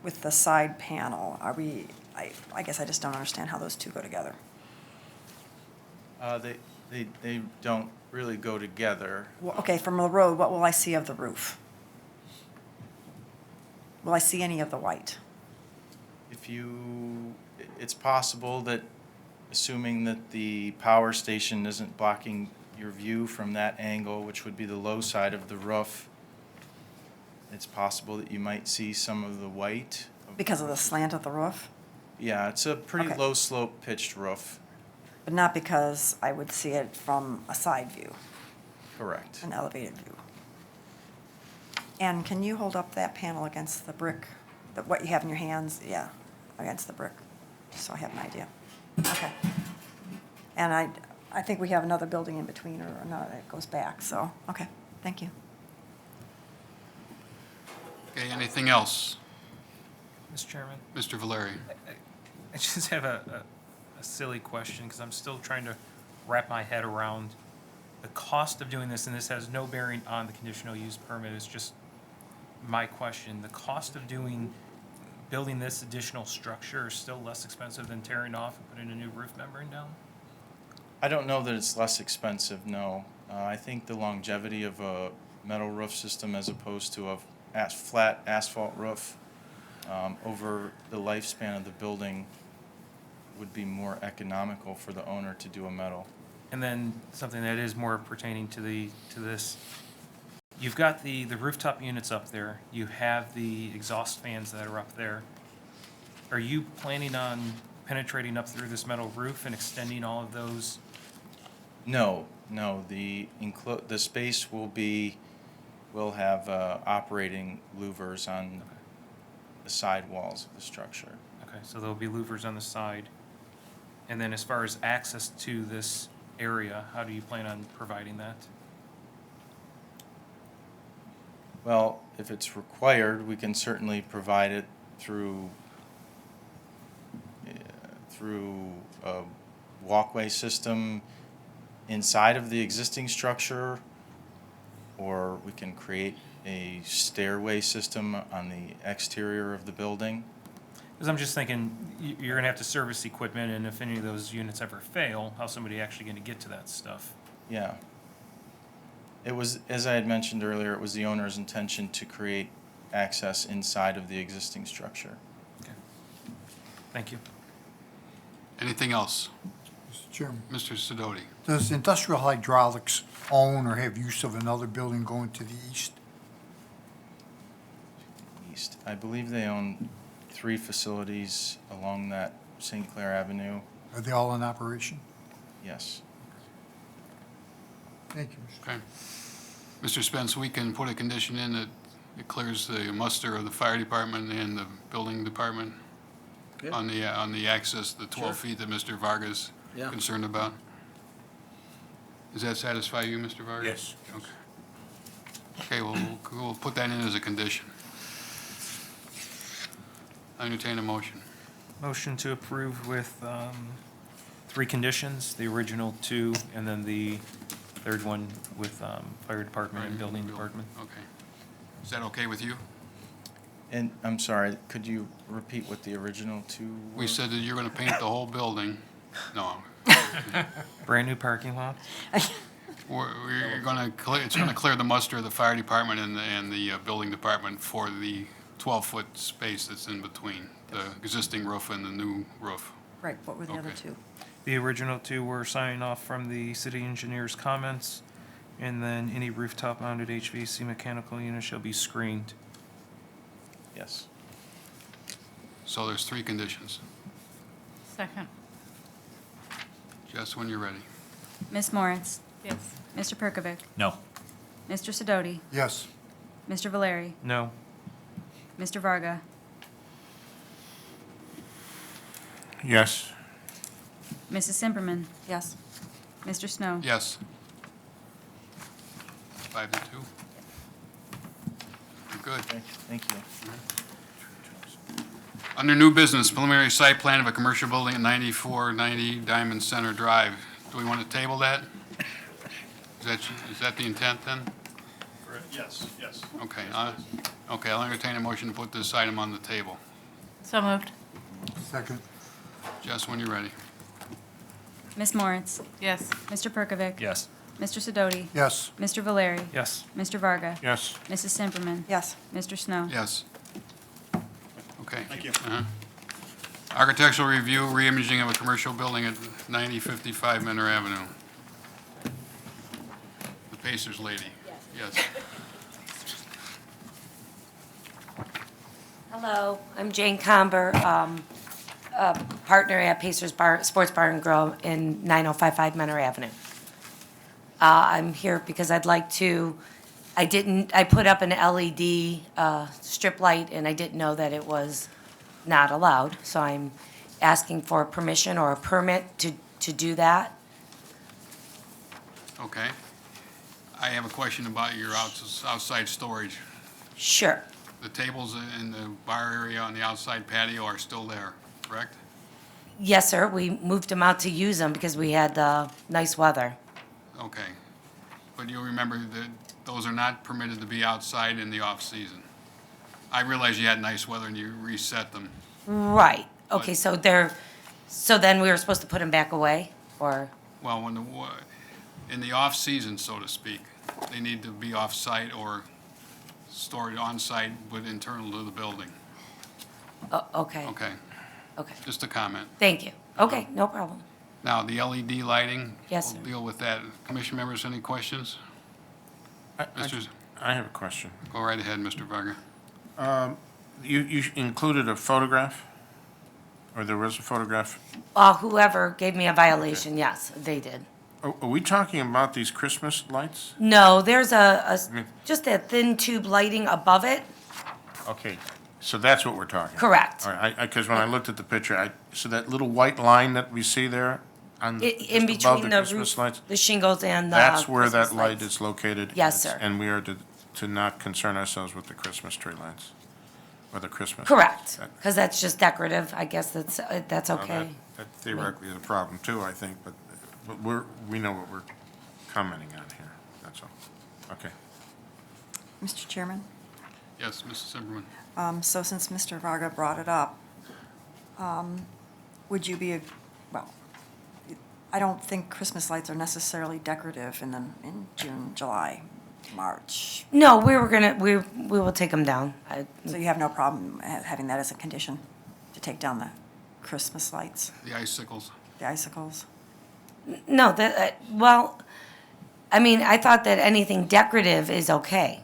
with the side panel? I guess I just don't understand how those two go together. They don't really go together. Well, okay, from the road, what will I see of the roof? Will I see any of the white? It's possible that, assuming that the power station isn't blocking your view from that angle, which would be the low side of the roof, it's possible that you might see some of the white. Because of the slant of the roof? Yeah, it's a pretty Okay. low slope pitched roof. But not because I would see it from a side view, Correct. an elevated view. And can you hold up that panel against the brick, what you have in your hands? Yeah, against the brick, just so I have an idea. Okay. And I think we have another building in between, or another that goes back, so, okay, thank you. Okay, anything else? Mr. Chairman, Mr. Valeri? I just have a silly question, because I'm still trying to wrap my head around the cost of doing this, and this has no bearing on the conditional use permit, it's just my question. The cost of building this additional structure is still less expensive than tearing off and putting a new roof membrane down? I don't know that it's less expensive, no. I think the longevity of a metal roof system as opposed to a flat asphalt roof over the lifespan of the building would be more economical for the owner to do a metal. And then something that is more pertaining to this, you've got the rooftop units up there, you have the exhaust fans that are up there. Are you planning on penetrating up through this metal roof and extending all of those? No, the space will have operating louvers on the side walls of the structure. Okay, so there'll be louvers on the side. And then as far as access to this area, how do you plan on providing that? Well, if it's required, we can certainly provide it through a walkway system inside of the existing structure, or we can create a stairway system on the exterior of the building. Because I'm just thinking, you're gonna have to service equipment, and if any of those units ever fail, how's somebody actually gonna get to that stuff? Yeah. It was, as I had mentioned earlier, it was the owner's intention to create access inside of the existing structure. Okay. Thank you. Anything else? Mr. Chairman, Mr. Sidoti? does Industrial Hydraulics own or have use of another building going to the east? East. I believe they own 3 facilities along that St. Clair Avenue. Are they all in operation? Yes. Thank you, Mr. Okay. Mr. Spence, we can put a condition in that it clears the muster of the fire department and the building department Yeah. on the access, the 12 Sure. feet that Mr. Vargas Yeah. concerned about. Does that satisfy you, Mr. Vargas? Yes. Okay. Okay, we'll put that in as a condition. I entertain a motion. Motion to approve with 3 conditions, the original 2, and then the third one with fire department and building department. Okay. Is that okay with you? And I'm sorry, could you repeat what the original 2 were? We said that you're going to paint the whole building. No, Brand new parking lot? we're going to clear, it's going to clear the muster of the fire department and the building department for the 12-foot space that's in between the existing roof and the new roof. Right, what were the other Okay. 2? The original 2 were signing off from the city engineer's comments, and then any rooftop-mounted HVAC mechanical unit shall be screened. Yes. So there's 3 conditions. Second. Jess, when you're ready. Ms. Moritz? Yes. Mr. Perkovic? No. Mr. Sidoti? Yes. Mr. Valeri? No. Mr. Varga? Yes. Mrs. Simperman? Yes. Mr. Snow? Yes. 5-2. You're good. Thank you. Under new business, preliminary site plan of a commercial building at 9490 Diamond Center Drive. Do we want to table that? Is that the intent then? Yes, yes. Okay, okay, I'll entertain a motion to put this item on the table. So moved. Second. Jess, when you're ready. Ms. Moritz? Yes. Mr. Perkovic? Yes. Mr. Sidoti? Yes. Mr. Valeri? Yes. Mr. Varga? Yes. Mrs. Simperman? Yes. Mr. Snow? Yes. Okay. Thank you. Architectural review, reimaging of a commercial building at 9055 Menor Avenue. The Pacers lady. Yes. Hello, I'm Jane Comber. partner at Pacers Bar, Sports Bar and Grill in 9055 Menor Avenue. I'm here because I'd like to, I put up an LED strip light, and I didn't know that it was not allowed, so I'm asking for permission or a permit to do that. Okay. I have a question about your outside storage. Sure. The tables in the bar area on the outside patio are still there, correct? Yes, sir, we moved them out to use them because we had nice weather. Okay. But you'll remember that those are not permitted to be outside in the off-season. I realize you had nice weather and you reset them. Right, okay, so then we were supposed to put them back away, or? Well, in the off-season, so to speak, they need to be off-site or stored on-site but internal to the building. Okay, Okay, okay, just a comment. thank you. Okay, no problem. Now, the LED lighting. Yes, We'll sir. deal with that. Commission members, any questions? I have a question. Go right ahead, Mr. Varga. You included a photograph? Or there was a photograph? Whoever gave me a violation, yes, they did. Are we talking about these Christmas lights? No, there's just that thin tube lighting above it. Okay, so that's what we're talking. Correct. All right, because when I looked at the picture, so that little white line that we see there on, In just above between the the Christmas roof, lights? the shingles and the That's where that Christmas light lights. is located? Yes, sir. And we are to not concern ourselves with the Christmas tree lights? Or the Christmas? Correct, That- because that's just decorative. I guess that's well, okay. That theoretically is a problem too, I think, but we know what we're commenting on here, that's all. Okay. Mr. Chairman, Yes, Mrs. Zimmerman. so since Mr. Varga brought it up, would you be, well, I don't think Christmas lights are necessarily decorative in June, July, March. No, we will take them down. So you have no problem having that as a condition, to take down the Christmas lights, The icicles. the icicles? No, well, I mean, I thought that anything decorative is okay.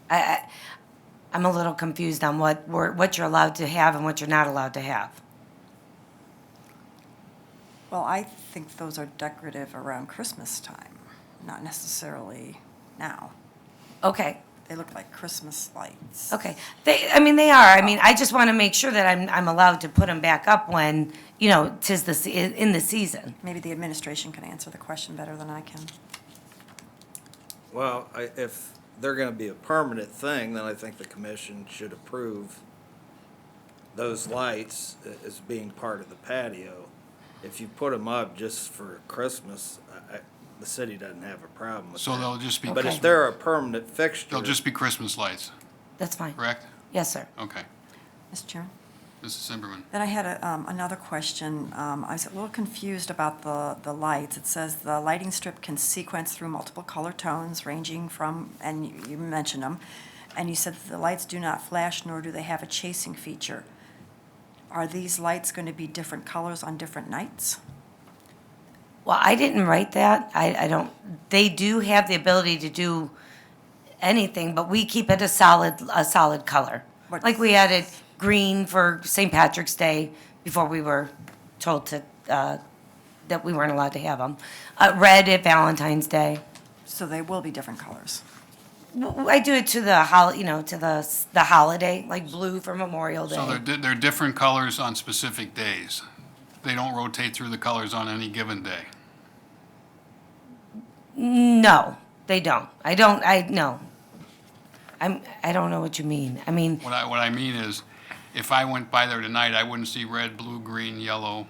I'm a little confused on what you're allowed to have and what you're not allowed to have. Well, I think those are decorative around Christmas time, not necessarily now. Okay, They look like Christmas lights. okay. They are. I mean, I just want to make sure that I'm allowed to put them back up when, tis in the season. Maybe the administration can answer the question better than I can. Well, if they're gonna be a permanent thing, then I think the commission should approve those lights as being part of the patio. If you put them up just for Christmas, the city doesn't have a problem with So that. they'll just be. But if they're a permanent fixture. They'll just be Christmas lights, That's fine. correct? Yes, sir. Okay. Mr. Chairman? Mrs. Zimmerman. Then I had another question. I was a little confused about the lights. It says the lighting strip can sequence through multiple color tones ranging from, and you mentioned them, and you said that the lights do not flash nor do they have a chasing feature. Are these lights going to be different colors on different nights? Well, I didn't write that. I don't, they do have the ability to do anything, but we keep it a solid color. What- Like we added green for St. Patrick's Day before we were told that we weren't allowed to have them. Red at Valentine's Day. So they will be different colors. I do it to the the holiday, like blue for Memorial Day. So they're different colors on specific days. They don't rotate through the colors on any given day. No, they don't. No. I don't know what you mean. I mean, What I mean is, if I went by there tonight, I wouldn't see red, blue, green, yellow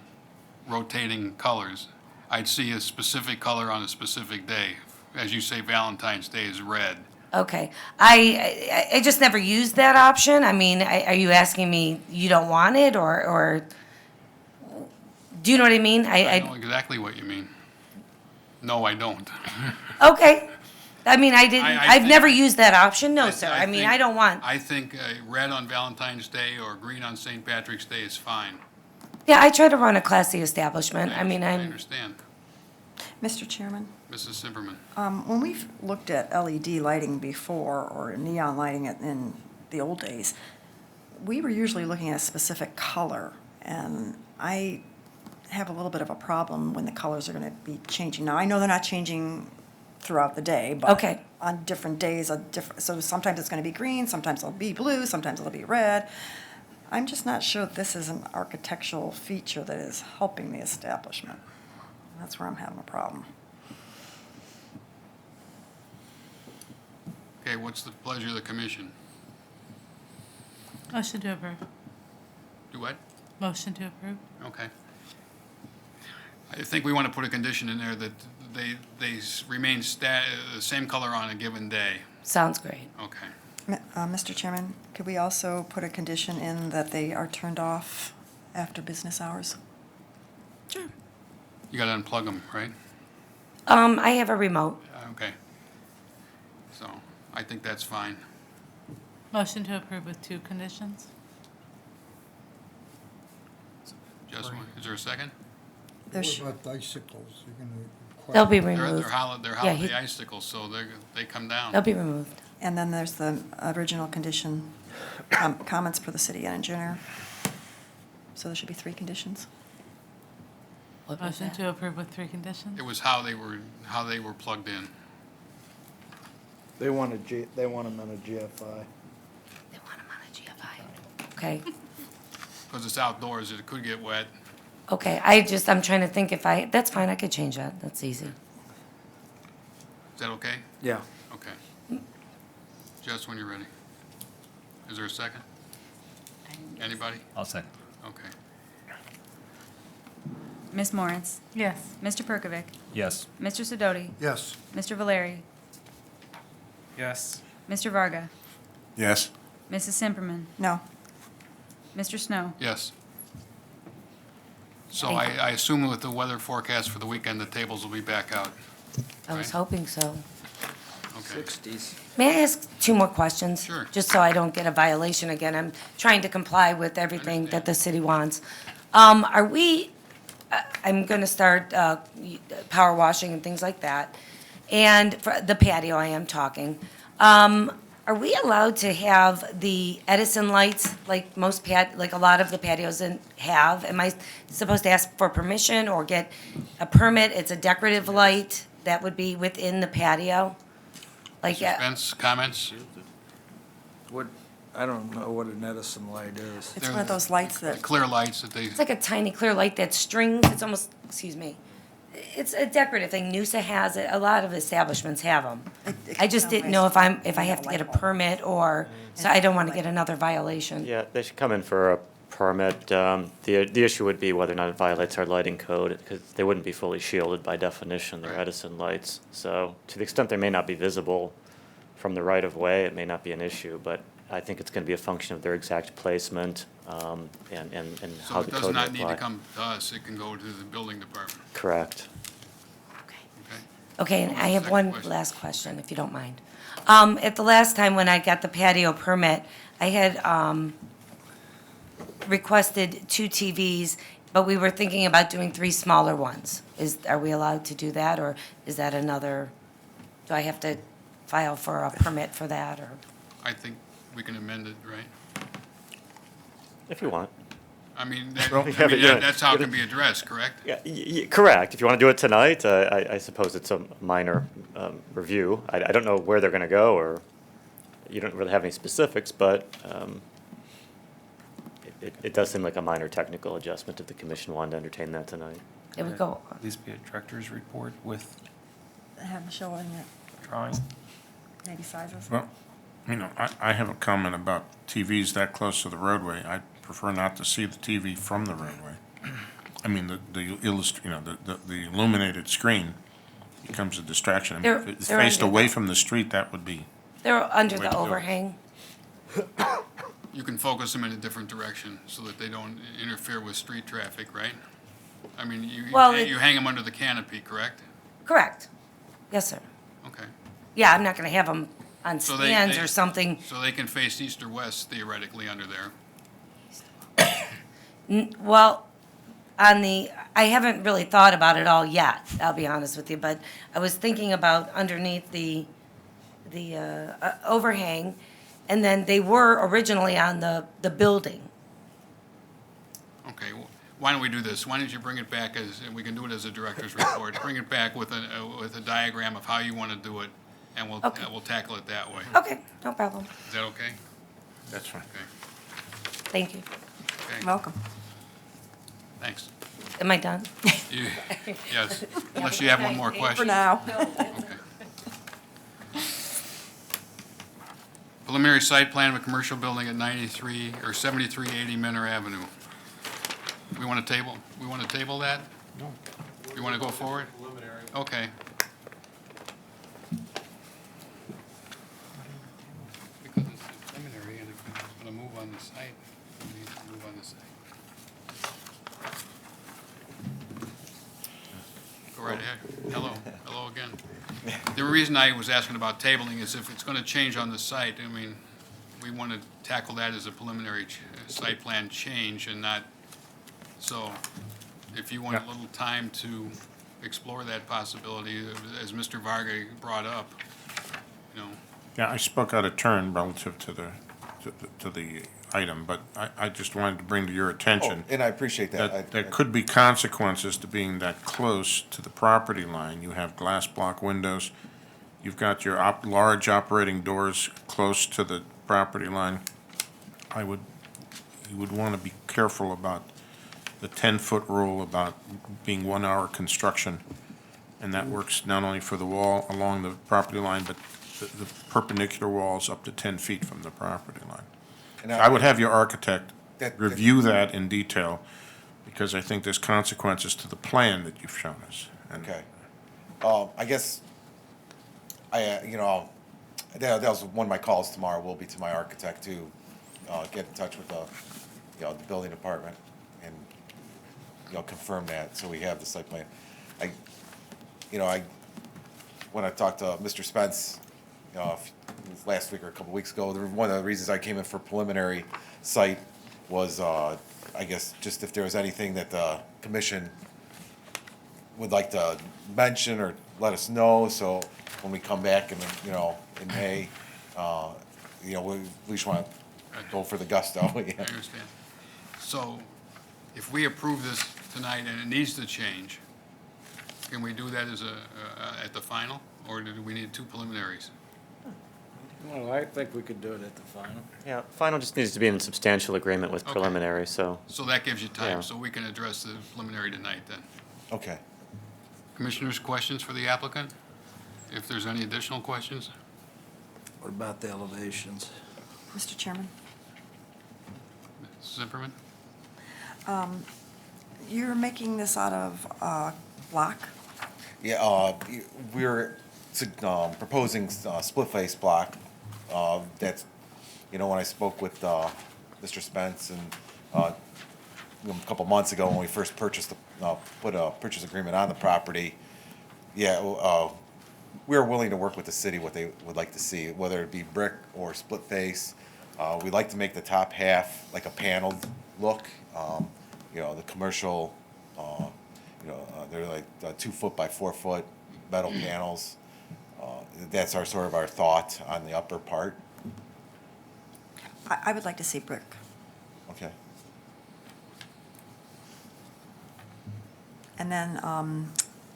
rotating colors. I'd see a specific color on a specific day. As you say, Valentine's Day is red. okay. I just never used that option. I mean, are you asking me you don't want it or do you know what I mean? I know exactly what you mean. No, I don't. Okay. I mean, I've think- never used that option. No, sir. I mean, think- I don't want. I think red on Valentine's Day or green on St. Patrick's Day is fine. Yeah, I try to run a classy establishment. I mean, I I'm. understand. Mr. Chairman? Mrs. Zimmerman. When we've looked at LED lighting before, or neon lighting in the old days, we were usually looking at a specific color, and I have a little bit of a problem when the colors are gonna be changing. Now, I know they're not changing throughout the day, but Okay. on different days, so sometimes it's gonna be green, sometimes it'll be blue, sometimes it'll be red. I'm just not sure this is an architectural feature that is helping the establishment. That's where I'm having a problem. Okay, what's the pleasure of the commission? Motion to approve. Do what? Motion to approve. Okay. I think we want to put a condition in there that they remain the same color on a given day. Sounds great. Okay. Mr. Chairman, could we also put a condition in that they are turned off after business hours? Sure. You got to unplug them, right? I have a remote. Okay. So I think that's fine. Motion to approve with 2 conditions. Just, is there a second? What about the icicles? You're gonna require- They'll be They're removed. they're Yeah, holiday icicles, so they come down. They'll be removed. And then there's the original condition, comments per the city engineer. So there should be 3 conditions. What was Motion that? to approve with 3 conditions. It was how they were plugged in. They want they want them in a GFI. They want them on a GFI. Okay. Because it's outdoors, it could get wet. Okay, I'm trying to think if that's fine, I could change that. That's easy. Is that okay? Yeah. Okay. Just when you're ready. Is there a second? Anybody? I'll second. Okay. Ms. Moritz? Yes. Mr. Perkovic? Yes. Mr. Sidoti? Yes. Mr. Valeri? Yes. Mr. Varga? Yes. Mrs. Simperman? No. Mr. Snow? Yes. So Thank you. I assume with the weather forecast for the weekend, the tables will be back out. I was Right. hoping so. Okay. 60s. May I ask 2 more questions? Sure. Just so I don't get a violation again. I'm trying to comply with everything that the city wants. I'm going to start power washing and things like that. And for the patio, I am talking. Are we allowed to have the Edison lights like like a lot of the patios have? Am I supposed to ask for permission or get a permit? It's a decorative light that would be within the patio? Like, Spence, comments? What, I don't know what an Edison light is. It's one of those lights that, Clear lights that they, it's like a tiny clear light that strings, it's almost, excuse me. It's a decorative thing. Noosa has it. A lot of establishments have them. I just didn't know if I have to get a permit or, so I don't want to get another violation. Yeah, they should come in for a permit. The issue would be whether or not it violates our lighting code, because they wouldn't be fully shielded by definition, they're Edison lights. So to the extent they may not be visible from the right-of-way, it may not be an issue, but I think it's going to be a function of their exact placement and so how it the does code may not need to apply. come to us, it can go to the building department, Correct. okay? Okay, and I have Second one question. last question, if you don't mind. At the last time when I got the patio permit, I had requested 2 TVs, but we were thinking about doing 3 smaller ones. Are we allowed to do that, or is that another, do I have to file for a permit for that, or? I think we can amend it, right? If you want. I mean, Yeah, but yeah, that's how it yeah, can be addressed, correct? Yeah, correct. If you want to do it tonight, I suppose it's a minor review. I don't know where they're going to go, or you don't really have any specifics, but it does seem like a minor technical adjustment if the commission wanted to entertain that tonight. It would go, At least be a director's report with have showing it, drawing. maybe sizes. Well, you know, I have a comment about TVs that close to the roadway. I prefer not to see the TV from the roadway. I mean, the illuminated screen becomes a distraction. I mean, if it's They're faced under away the- from the street, that would be, they're under Way the to do it. overhang. You can focus them in a different direction so that they don't interfere with street traffic, right? I mean, Well, you hang them under the canopy, correct? Correct. Yes, sir. Okay. Yeah, I'm not going to have them on So they- stands they- or something. So they can face east or west theoretically under there. Well, I haven't really thought about it all yet, I'll be honest with you, but I was thinking about underneath the overhang, and then they were originally on the building. Okay, why don't we do this? Why don't you bring it back as, and we can do it as a director's report, bring it back with a diagram of how you want to do it, and Okay. we'll tackle it that way. Okay, no problem. Is that okay? That's fine. Okay, Thank you. okay, Welcome. thanks. Am I done? You- Yes, unless you have one more question. For now. Okay. Preliminary site plan of a commercial building at 93, or 7380 Menor Avenue. We want to table that? No. You want to go forward? Preliminary. Okay. Because it's preliminary, and if it's going to move on the site, we need to move on the site. Go right ahead. Hello again. The reason I was asking about tabling is if it's going to change on the site, I mean, we want to tackle that as a preliminary site plan change and not, so if you want a little time to explore that possibility, as Mr. Varga brought up, you know. Yeah, I spoke out of turn relative to the item, but I just wanted to bring to your attention. And I appreciate that. That there could be consequences to being that close to the property line. You have glass block windows. You've got your large operating doors close to the property line. You would want to be careful about the 10-foot rule about being 1 hour construction. And that works not only for the wall along the property line, but the perpendicular walls up to 10 feet from the property line. And I would have your architect That- review that in detail, because I think there's consequences to the plan that you've shown us. And Okay. I guess, that was one of my calls tomorrow, will be to my architect to get in touch with the building department and, confirm that, so we have the site plan. When I talked to Mr. Spence, last week or a couple weeks ago, one of the reasons I came in for preliminary site was, I guess, just if there was anything that the commission would like to mention or let us know, so when we come back in May, we just want to go for the gusto. I understand. So if we approve this tonight and it needs to change, can we do that at the final, or do we need 2 preliminaries? Well, I think we could do it at the final. Yeah, final just needs to be in substantial agreement with Okay. preliminary, so. So that gives you Yeah. time, so we can address the preliminary tonight then. Okay. Commissioners, questions for the applicant? If there's any additional questions? What about the elevations? Mr. Chairman, Zimmerman? you're making this out of block? Yeah, we're proposing split face block. That's, when I spoke with Mr. Spence and a couple months ago when we first purchased put a purchase agreement on the property, we are willing to work with the city what they would like to see, whether it be brick or split face. We like to make the top half like a paneled look. The commercial, they're like 2 foot by 4 foot metal panels. That's our thought on the upper part. I would like to see brick. Okay. And then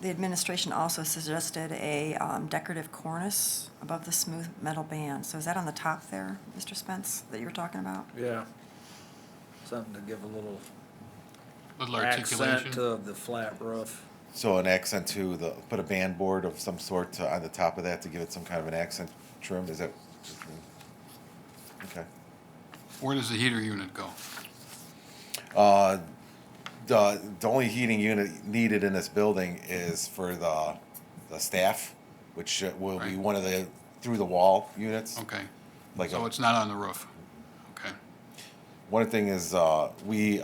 the administration also suggested a decorative cornice above the smooth metal band. So is that on the top there, Mr. Spence, that you were talking about? Yeah. Something to give a little Little accent articulation? to the flat roof. So an accent to put a band board of some sort on the top of that to give it some kind of an accent trim, is that? Okay. Where does the heater unit go? The only heating unit needed in this building is for the staff, which will be Right. one of the through-the-wall units. Okay, Like so a- it's not on the roof? Okay, One thing is, we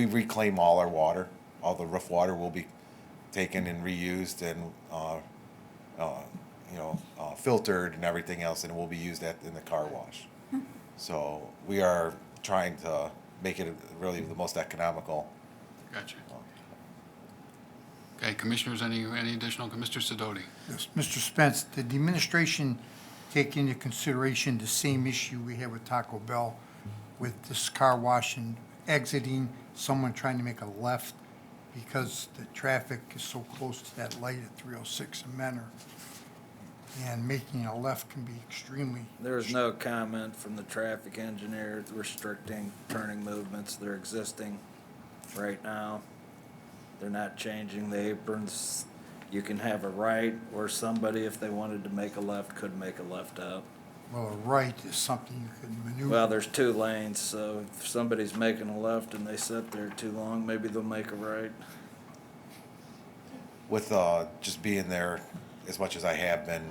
reclaim all our water. All the roof water will be taken and reused and, filtered and everything else, and it will be used in the car wash. So we are trying to make it really the most economical. gotcha. Okay, commissioners, any additional, Mr. Sidoti? Yes, Mr. Spence, did the administration take into consideration the same issue we have with Taco Bell with this car wash and exiting, someone trying to make a left, because the traffic is so close to that light at 306 in Menor. And making a left can be extremely, There's no comment from the traffic engineer restricting turning movements. They're existing right now. They're not changing the aprons. You can have a right, or somebody, if they wanted to make a left, could make a left out. well, a right is something you can maneuver. Well, there's two lanes, so if somebody's making a left and they sit there too long, maybe they'll make a right. With just being there as much as I have been,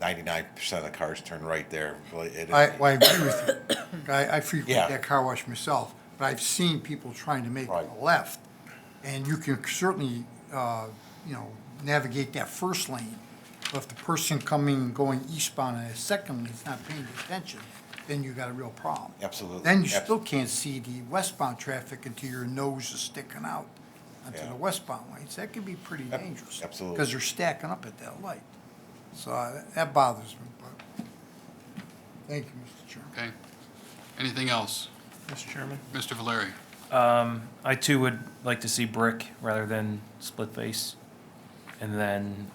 99% of the cars turn right there. Really, I agree with you. I frequent Yeah. that car wash myself, but I've seen people trying to make Right. a left. And you can certainly, navigate that first lane. But if the person going eastbound on a second lane is not paying attention, then you got a real problem. Absolutely. Then you still can't see the westbound traffic until your nose is sticking out onto Yeah. the westbound lanes. That can be pretty dangerous. absolutely. Because they're stacking up at that light. So that bothers me, but, thank you, Mr. Chairman. Okay. Anything else? Mr. Chairman? Mr. Valeri? I too would like to see brick rather than split face. And then,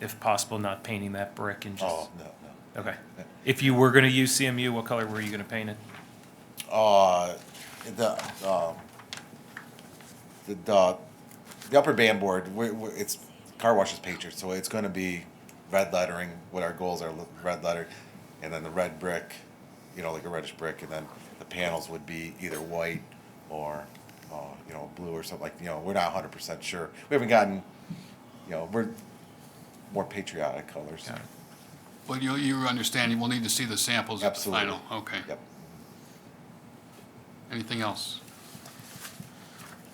if possible, not painting that brick and just. Oh, no. Okay. If you were gonna use CMU, what color were you gonna paint it? The upper band board, it's car wash is Patriot, so it's going to be red lettering. What our goals are, red letter, and then the red brick, like a reddish brick, and then the panels would be either white or blue or something like. We're not 100% sure. We haven't gotten. We're more patriotic colors. Got it. Well, you understand, we'll need to see the samples at the Absolutely. final. Okay. Yep. Anything else?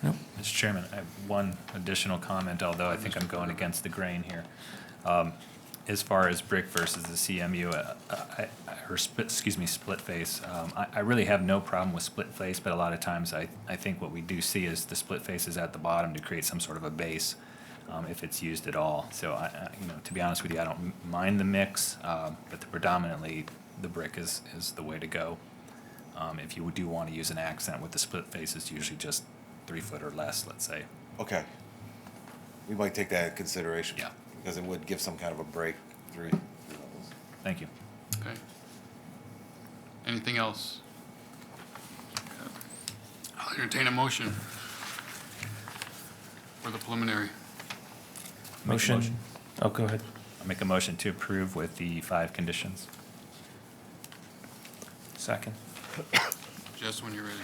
Mr. Chairman, I have one additional comment, although I think I'm going against the grain here. As far as brick versus the CMU, split face, I really have no problem with split face, but a lot of times I think what we do see is the split face is at the bottom to create some sort of a base, if it's used at all. So, to be honest with you, I don't mind the mix, but predominantly the brick is the way to go. If you do want to use an accent with the split face, it's usually just 3 foot or less, let's say. Okay. We might take that into consideration. Yeah. Because it would give some kind of a break through levels. Thank you. Okay. Anything else? I'll entertain a motion for the preliminary. Motion. Oh, go ahead. I'll make a motion to approve with the 5 conditions. Second. Just when you're ready.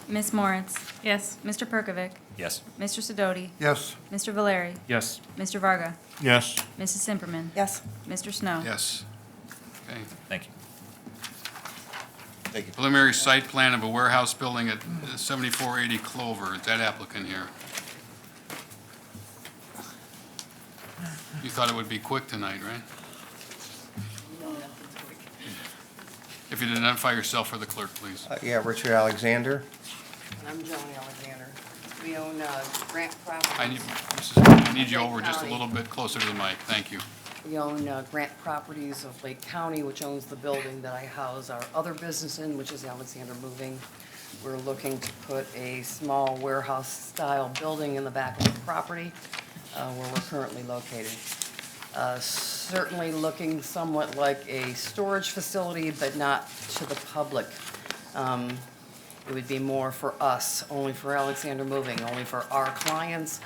Ms. Moritz? Yes. Mr. Perkovic? Yes. Mr. Sidoti? Yes, Mr. Valeri? Yes. Mr. Varga? Yes. Mrs. Simperman? Yes. Mr. Snow? Yes. Okay. Thank you. Thank you. Preliminary site plan of a warehouse building at 7480 Clover. Is that applicant here? You thought it would be quick tonight, right? If you'd identify yourself for the clerk, please. Yeah, Richard Alexander. I'm Joan Alexander. We own Grant Properties. I need you over just a little bit closer to the mic. Thank you. We own Grant Properties of Lake County, which owns the building that I house our other business in, which is Alexander Moving. We're looking to put a small warehouse-style building in the back of the property where we're currently located. Certainly looking somewhat like a storage facility, but not to the public. It would be more for us, only for Alexander Moving, only for our clients,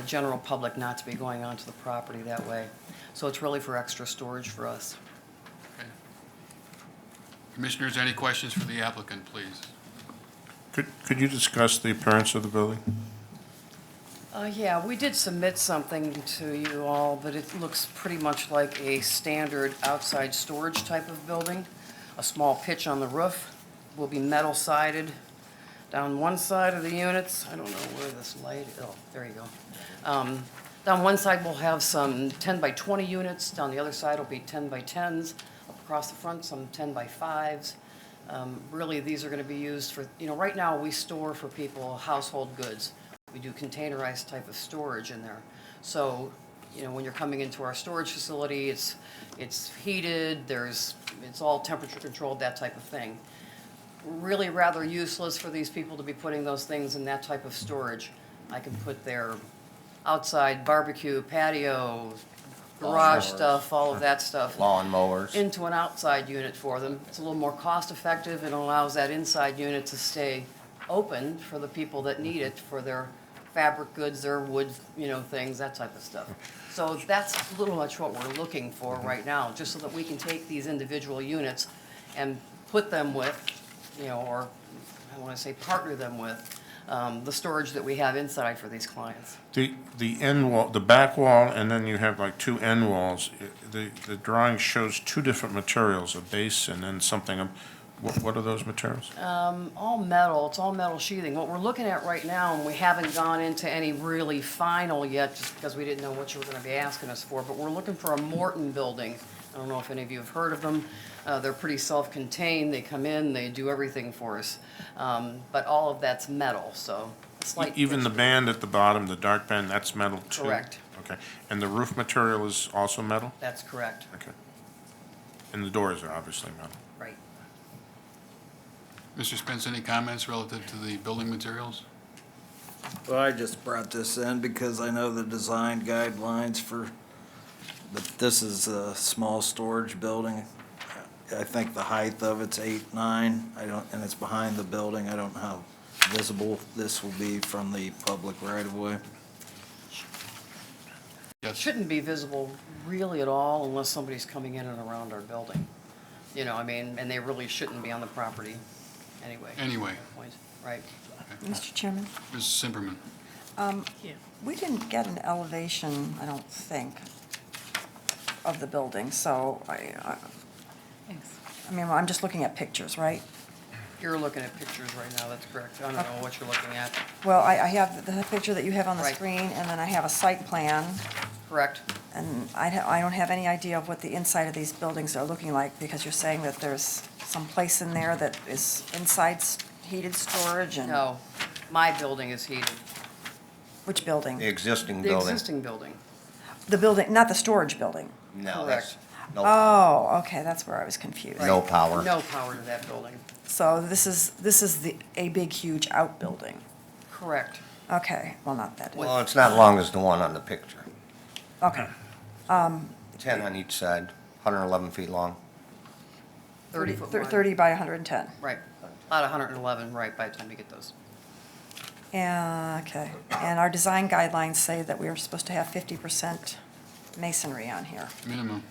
general public not to be going onto the property that way. So it's really for extra storage for us. Okay. Commissioners, any questions for the applicant, please? Could you discuss the appearance of the building? Yeah, we did submit something to you all, but it looks pretty much like a standard outside storage type of building. A small pitch on the roof, will be metal sided down one side of the units. I don't know where this light, oh, there you go. Down one side, we'll have some 10 by 20 units. Down the other side will be 10 by 10s. Up across the front, some 10 by 5s. Really, these are going to be used for, right now we store for people household goods. We do containerized type of storage in there. So, when you're coming into our storage facility, it's heated, it's all temperature controlled, that type of thing. really rather useless for these people to be putting those things in that type of storage. I can put their outside barbecue, patio, garage Lawnmowers. stuff, all of that stuff. Lawn mowers. Into an outside unit for them. It's a little more cost-effective and allows that inside unit to stay open for the people that need it for their fabric goods, their wood, things, that type of stuff. So that's a little much what we're looking for right now, just so that we can take these individual units and put them with, or I want to say partner them with, the storage that we have inside for these clients. The end wall, the back wall, and then you have like two end walls. The drawing shows two different materials, a base and then something. What are those materials? All metal, it's all metal sheathing. What we're looking at right now, and we haven't gone into any really final yet, just because we didn't know what you were gonna be asking us for, but we're looking for a Morton building. I don't know if any of you have heard of them. They're pretty self-contained. They come in, they do everything for us. But all of that's metal, so slight. Even the band at the bottom, the dark band, that's metal too? Correct. Okay. And the roof material is also metal? That's correct, Okay. And the doors are obviously metal. right. Mr. Spence, any comments relative to the building materials? Well, I just brought this in because I know the design guidelines for, this is a small storage building. I think the height of it's 8'9". And it's behind the building. I don't know how visible this will be from the public right of way. It shouldn't be visible really at all unless somebody's coming in and around our building. And they really shouldn't be on the property anyway. Anyway. Point. Right. Mr. Chairman, Mrs. Simperman? we didn't get an elevation, I don't think, of the building, so I'm just looking at pictures, right? You're looking at pictures right now, that's correct. I don't know what you're looking at. Well, I have the picture that you have on the Right. screen, and then I have a site plan, Correct. and I don't have any idea of what the inside of these buildings are looking like, because you're saying that there's some place in there that is inside heated storage and... No, my building is heated. Which building? The existing The building. existing building. The building, not the storage building? No, Correct. that's, no, Oh, okay, that's where I was confused. no power. No power to that building. So this is a big, huge outbuilding? Correct. Okay, well, not that. Well, it's not long as the one on the picture. Okay. 10 on each side, 111 feet long. 30 foot wide. 30 by 110. Right. About 111, right, by the time you get those. Yeah, okay. And our design guidelines say that we are supposed to have 50% masonry on here. Minimum.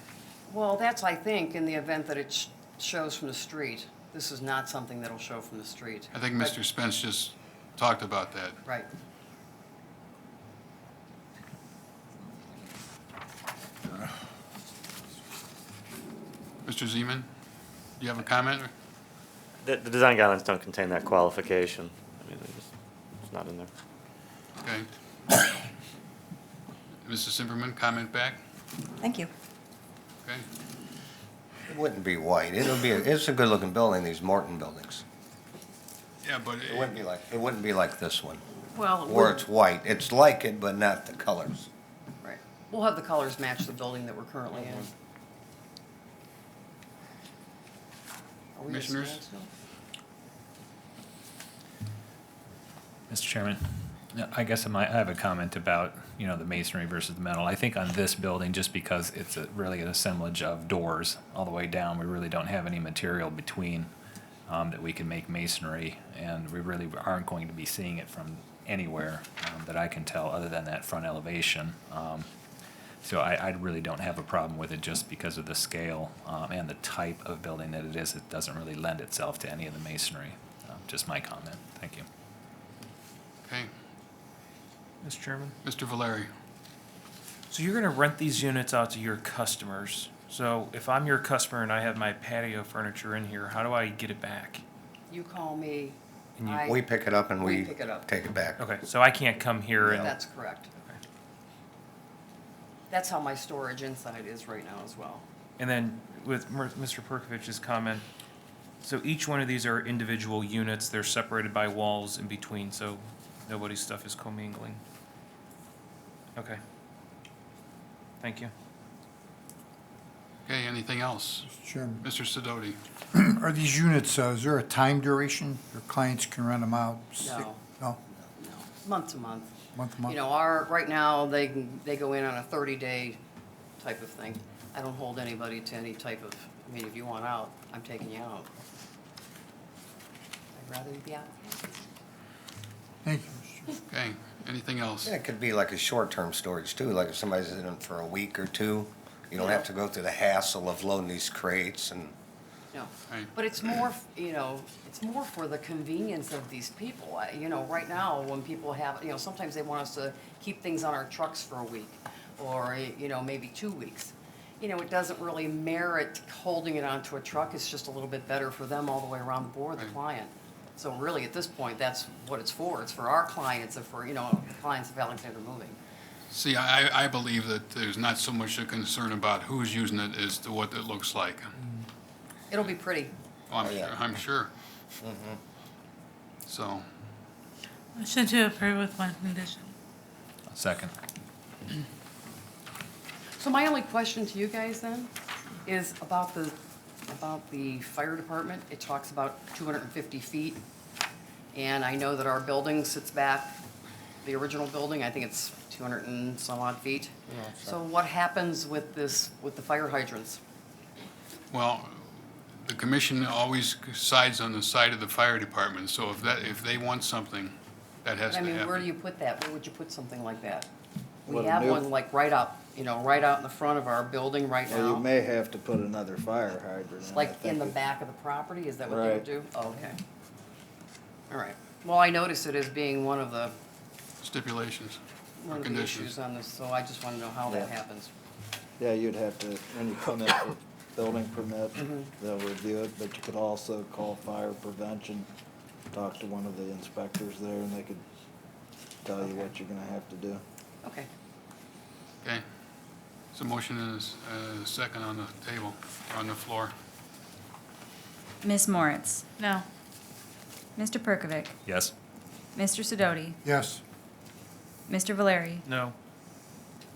Well, that's, I think, in the event that it shows from the street. This is not something that'll show from the street. I think Mr. Spence just talked about that. Right. Mr. Zeman, do you have a comment? The design guidelines don't contain that qualification. I mean, it's not in there. Okay. Mrs. Simperman, comment back? Thank you. Okay. It wouldn't be white. It's a good-looking building, these Morton buildings. Yeah, but It wouldn't be like this one, Well, it where would- it's white. It's like it, but not the colors. Right. We'll have the colors match the building that we're currently in. Are we at Commissioners? standstill? Mr. Chairman, I guess I have a comment about, the masonry versus the metal. I think on this building, just because it's really an assemblage of doors all the way down, we really don't have any material between that we can make masonry, and we really aren't going to be seeing it from anywhere that I can tell, other than that front elevation. So I really don't have a problem with it just because of the scale and the type of building that it is. It doesn't really lend itself to any of the masonry. Just my comment. Thank you. Okay. Mr. Chairman? Mr. Valeri? So you're gonna rent these units out to your customers. So if I'm your customer and I have my patio furniture in here, how do I get it back? You call me. And you- I- We pick it up and We we pick it up. take it back. Okay, so I can't come here and, That's correct. That's how my storage inside is right now as well. and then with Mr. Perkovich's comment, so each one of these are individual units, they're separated by walls in between, so nobody's stuff is commingling. Okay. Thank you. Okay, anything else? Chairman, Mr. Sidoti? are these units, is there a time duration? Your clients can rent them out? No. No? Month to month. Month to month? You know, right now, they go in on a 30-day type of thing. I don't hold anybody to any type of, I mean, if you want out, I'm taking you out. I'd rather you be out. Thank you, Mr. Chairman. Okay, anything else? Yeah, it could be like a short-term storage too, like if somebody's in it for a week or two, you don't have to go through the hassle of loading these crates and, No, Right. but it's more, you know, it's more for the convenience of these people. You know, right now, when people have, you know, sometimes they want us to keep things on our trucks for a week, or, you know, maybe 2 weeks. You know, it doesn't really merit holding it onto a truck. It's just a little bit better for them all the way around the board, the Right. client. So really, at this point, that's what it's for. It's for our clients and for, you know, the clients of Alexander Moving. See, I believe that there's not so much a concern about who's using it as to what it looks like. It'll be pretty. Oh, I'm sure. So, Motion to approve with one condition. Second. So my only question to you guys then is about the fire department. It talks about 250 feet. And I know that our building sits back, the original building, I think it's 200 and some odd feet. So what happens with this, with the fire hydrants? well, the commission always sides on the side of the fire department, so if they want something, that has I to mean, where do happen. you put that? Where would you put something like that? We What, a have new- one like right up, you know, right out in the front of our building right Well, you now. may have to put another fire hydrant in. I Like in think the it- back of the property, is that what they would Right. do? Oh, okay. All right. Well, I noticed it as being one of the Stipulations or one of the conditions. issues on this, so I just want to know how that Yeah. happens. Yeah, you'd have to, when you come in for building permit, they'll review it, but you could also call fire prevention, talk to one of the inspectors there, and they could tell you what you're gonna have to do. Okay. Okay. So motion is second on the table, on the floor. Ms. Moritz? No. Mr. Perkovic? Yes. Mr. Sidoti? Yes. Mr. Valeri? No.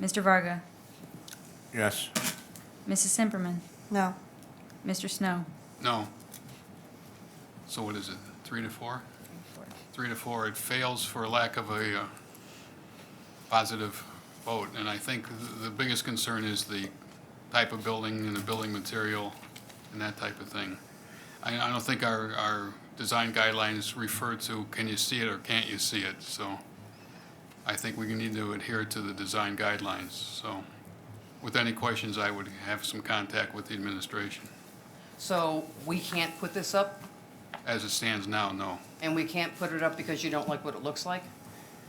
Mr. Varga? Yes. Mrs. Simperman? No. Mr. Snow? No. So what is it, 3 to 4? 3 to 4, it fails for lack of a positive vote. And I think the biggest concern is the type of building and the building material and that type of thing. I don't think our design guidelines refer to can you see it or can't you see it, so I think we need to adhere to the design guidelines. So with any questions, I would have some contact with the administration. So we can't put this up, As it stands now, no. and we can't put it up because you don't like what it looks like?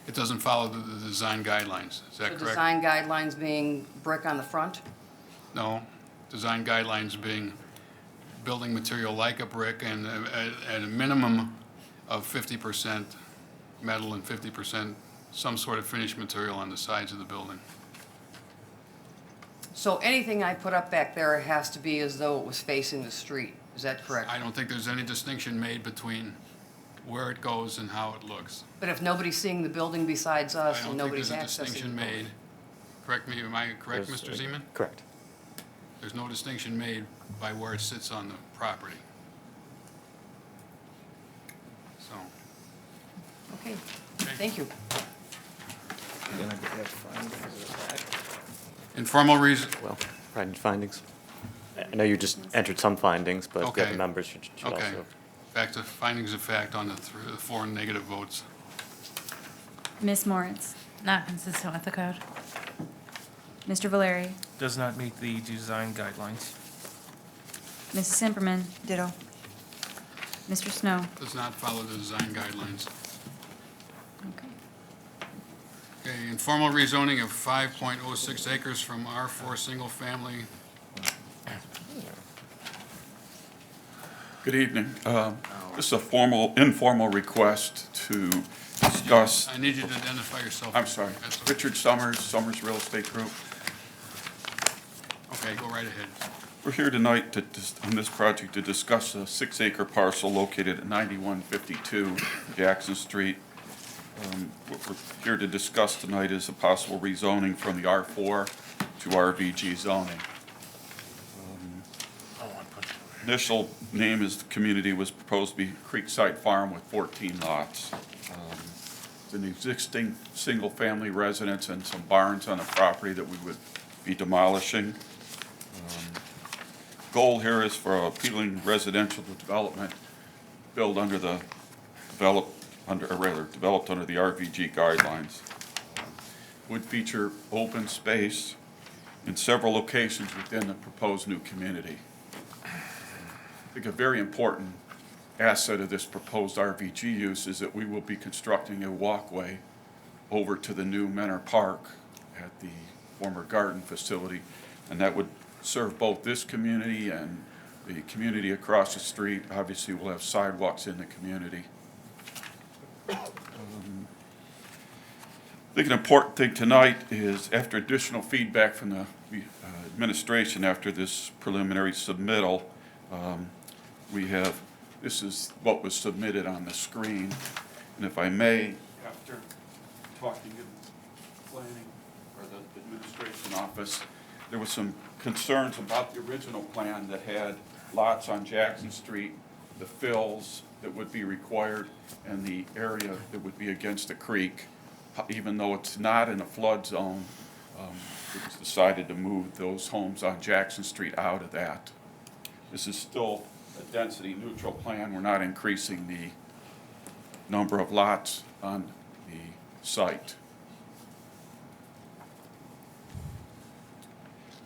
It doesn't follow the design guidelines, is that The correct? design guidelines being brick on the front? No, design guidelines being building material like a brick and at a minimum of 50% metal and 50% some sort of finished material on the sides of the building. So anything I put up back there has to be as though it was facing the street, is that correct? I don't think there's any distinction made between where it goes and how it looks. But if nobody's seeing the building besides I us don't and think nobody's there's a accessing the distinction building? made. Correct me, am I correct, There's- Mr. Zeman? Correct. There's no distinction made by where it sits on the property. So, Okay, thank you. You're gonna have findings of that. informal reason, Well, findings. I know you just entered some findings, but the Okay. other members should okay. also. Back to findings of fact on the 4 negative votes. Ms. Moritz? Not consistent with the code. Mr. Valeri? Does not meet the design guidelines. Mrs. Simperman? Ditto. Mr. Snow? Does not follow the design guidelines. Okay. Okay, informal rezoning of 5.06 acres from R4 Single Family. Good evening. This is a informal request to discuss. I need you to identify yourself. I'm sorry. That's- Richard Summers Real Estate Group. Okay, go right ahead. We're here tonight on this project to discuss a 6-acre parcel located at 9152 Jackson Street. What we're here to discuss tonight is a possible rezoning from the R4 to RVG zoning. initial name is the community was proposed to be Creekside Farm with 14 lots. It's an existing single-family residence and some barns on the property that we would be demolishing. Goal here is for appealing residential development built under the developed under the RVG guidelines. Would feature open space in several locations within the proposed new community. I think a very important asset of this proposed RVG use is that we will be constructing a walkway over to the new Menor Park at the former garden facility, and that would serve both this community and the community across the street. Obviously, we'll have sidewalks in the community. I think an important thing tonight is, after additional feedback from the administration after this preliminary submittal, this is what was submitted on the screen. And if I may, after talking to the planning or the administration office, there was some concerns about the original plan that had lots on Jackson Street, the fills that would be required, and the area that would be against the creek. Even though it's not in a flood zone, it was decided to move those homes on Jackson Street out of that. This is still a density neutral plan. We're not increasing the number of lots on the site.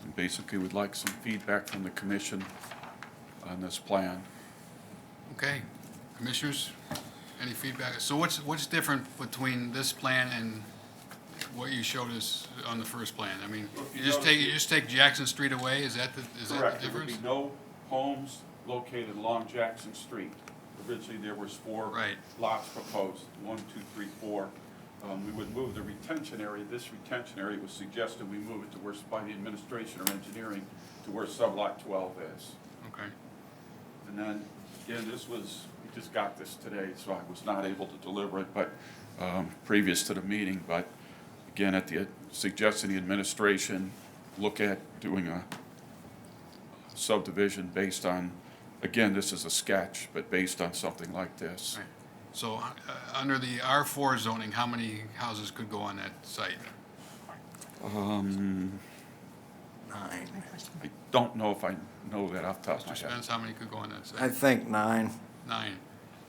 And basically, we'd like some feedback from the commission on this plan. Okay, commissioners, any feedback? So what's different between this plan and what you showed us on the first plan? I mean, you just take Jackson Street away, is that the Correct. There difference? would be no homes located along Jackson Street. Originally, there was 4 lots proposed, 1, 2, 3, 4. We would move the retention area. This retention area was suggested we move it to where, by the administration or engineering, to where sublot 12 is. Okay. And then, again, we just got this today, so I was not able to deliver it, but previous to the meeting. But again, at the suggesting the administration look at doing a subdivision based on, again, this is a sketch, but based on something like this. Right. So under the R4 zoning, how many houses could go on that site? 9. I don't know if I know that off the top of my Mr. head. Spence, how many could go on that site? I think 9. 9.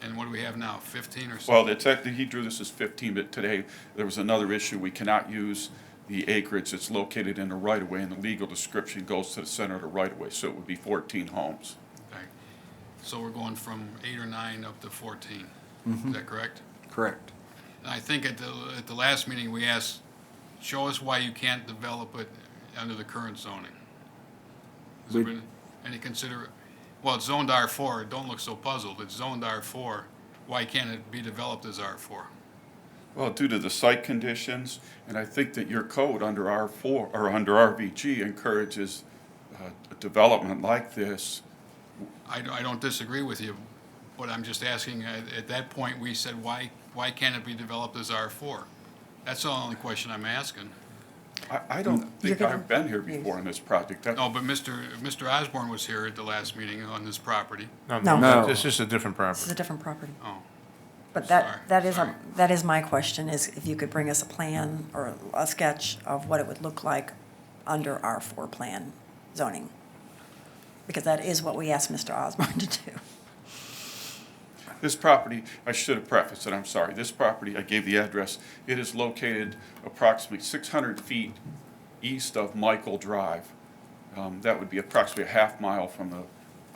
And what do we have now, 15 or so? Well, he drew this as 15, but today there was another issue. We cannot use the acreage that's located in the right-of-way, and the legal description goes to the center of the right-of-way, so it would be 14 homes. Okay. So we're going from 8 or 9 up to 14. Is that correct? Correct. And I think at the last meeting, we asked, show us why you can't develop it under the current zoning. Has there been any well, it's zoned R4, don't look so puzzled, it's zoned R4, why can't it be developed as R4? Well, due to the site conditions, and I think that your code under R4, or under RVG, encourages a development like this. I don't disagree with you, but I'm just asking, at that point, we said, why can't it be developed as R4? That's the only question I'm asking. I don't think I've been here before on this project. No, but Mr. Osborne was here at the last meeting on this property. No. This is a different This property. is a different property. Oh, But Sorry, that is my question, is if you could bring us a plan or a sketch of what it would look like under R4 plan zoning. Because that is what we asked Mr. Osborne to do. This property, I should have prefaced it, I'm sorry. This property, I gave the address. It is located approximately 600 feet east of Michael Drive. That would be approximately a half mile from the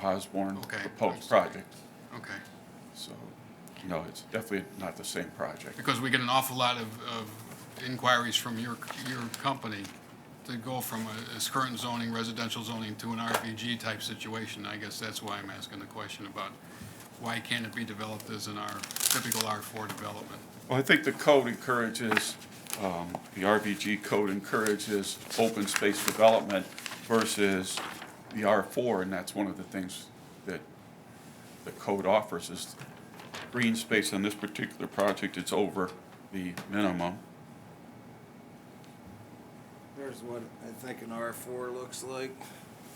Osborne proposed project. okay. So, no, it's definitely not the same project. Because we get an awful lot of inquiries from your company to go from a current zoning, residential zoning, to an RVG type situation. I guess that's why I'm asking the question about why can't it be developed as an typical R4 development? Well, I think the code encourages, the RVG code encourages open space development versus the R4, and that's one of the things that the code offers is green space on this particular project. It's over the minimum. There's what I think an R4 looks like.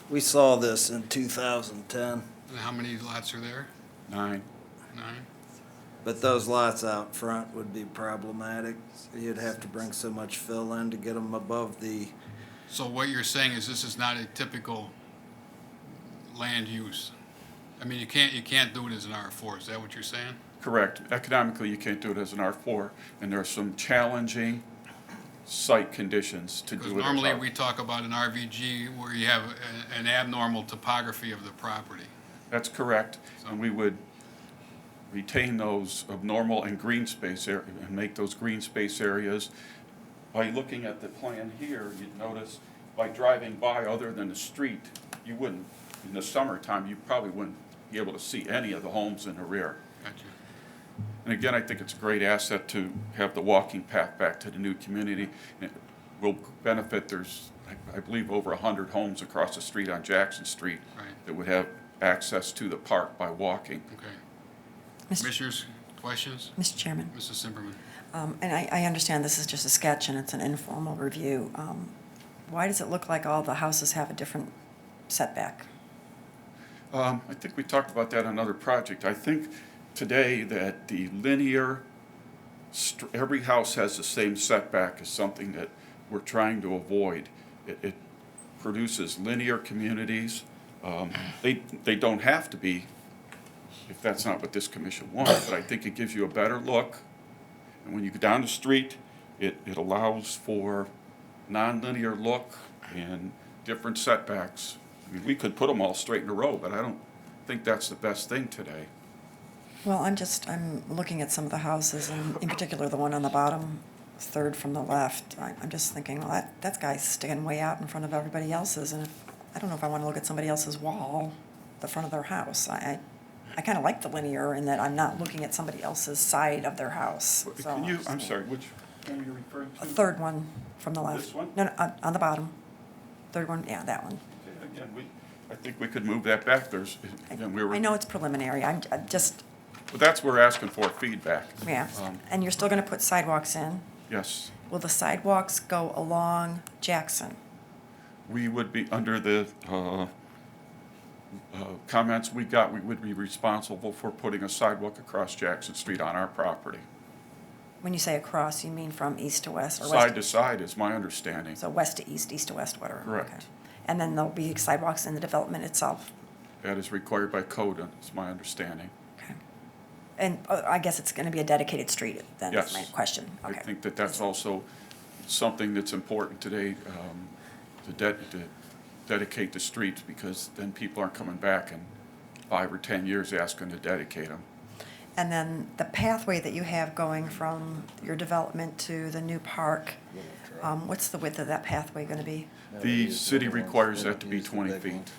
We saw this in 2010, And how many lots are there? 9. 9? but those lots out front would be problematic. You'd have to bring so much fill in to get them above the, So what you're saying is this is not a typical land use? I mean, you can't do it as an R4, is that what you're saying? Correct. Economically, you can't do it as an R4, and there are some challenging site conditions to do Because it. as normally R- we talk about an RVG where you have an abnormal topography of the property. That's correct, and we would retain those abnormal and green space area, and make those green space areas. By looking at the plan here, you'd notice by driving by, other than the street, you wouldn't, in the summertime, you probably wouldn't be able to see any of the homes in the rear. Gotcha. And again, I think it's a great asset to have the walking path back to the new community. It will benefit, there's, I believe, over 100 homes across the street on Jackson Street Right. that would have access to the park by walking. Okay. Commissioners, questions? Mr. Chairman, Mrs. Simperman? and I understand this is just a sketch and it's an informal review. Why does it look like all the houses have a different setback? I think we talked about that on another project. I think today that the linear, every house has the same setback is something that we're trying to avoid. It produces linear communities. They don't have to be, if that's not what this commission wants, but I think it gives you a better look. And when you go down the street, it allows for nonlinear look and different setbacks. I mean, we could put them all straight in a row, but I don't think that's the best thing today. Well, I'm looking at some of the houses, and in particular, the one on the bottom, third from the left. I'm just thinking, well, that guy's sticking way out in front of everybody else's, and I don't know if I want to look at somebody else's wall, the front of their house. I kind of like the linear in that I'm not looking at somebody else's side of their house. So, Can you, I'm sorry, which one are you referring to? a third one from the left. This one? No, on the bottom. Third one, yeah, that one. Okay, again, I think we could move that back. There's, again, we were. I know it's preliminary, I'm just, But that's what we're asking for, feedback. yeah. Um, And you're still going to put sidewalks in? Yes, Will the sidewalks go along Jackson? we would be, under the comments we got, we would be responsible for putting a sidewalk across Jackson Street on our property. When you say across, you mean from east to west or west? Side to side is my understanding. So west to east, east to west, whatever. Correct. Okay. And then there'll be sidewalks in the development itself? That is required by code, is my understanding. Okay. And I guess it's going to be a dedicated street, then, is my Yes. question. I Okay. think that that's also something that's important today, to dedicate the streets, because then people aren't coming back in 5 or 10 years asking to dedicate them. And then the pathway that you have going from your development to the new park, what's the width of that pathway going to be? The city requires that to be 20 feet.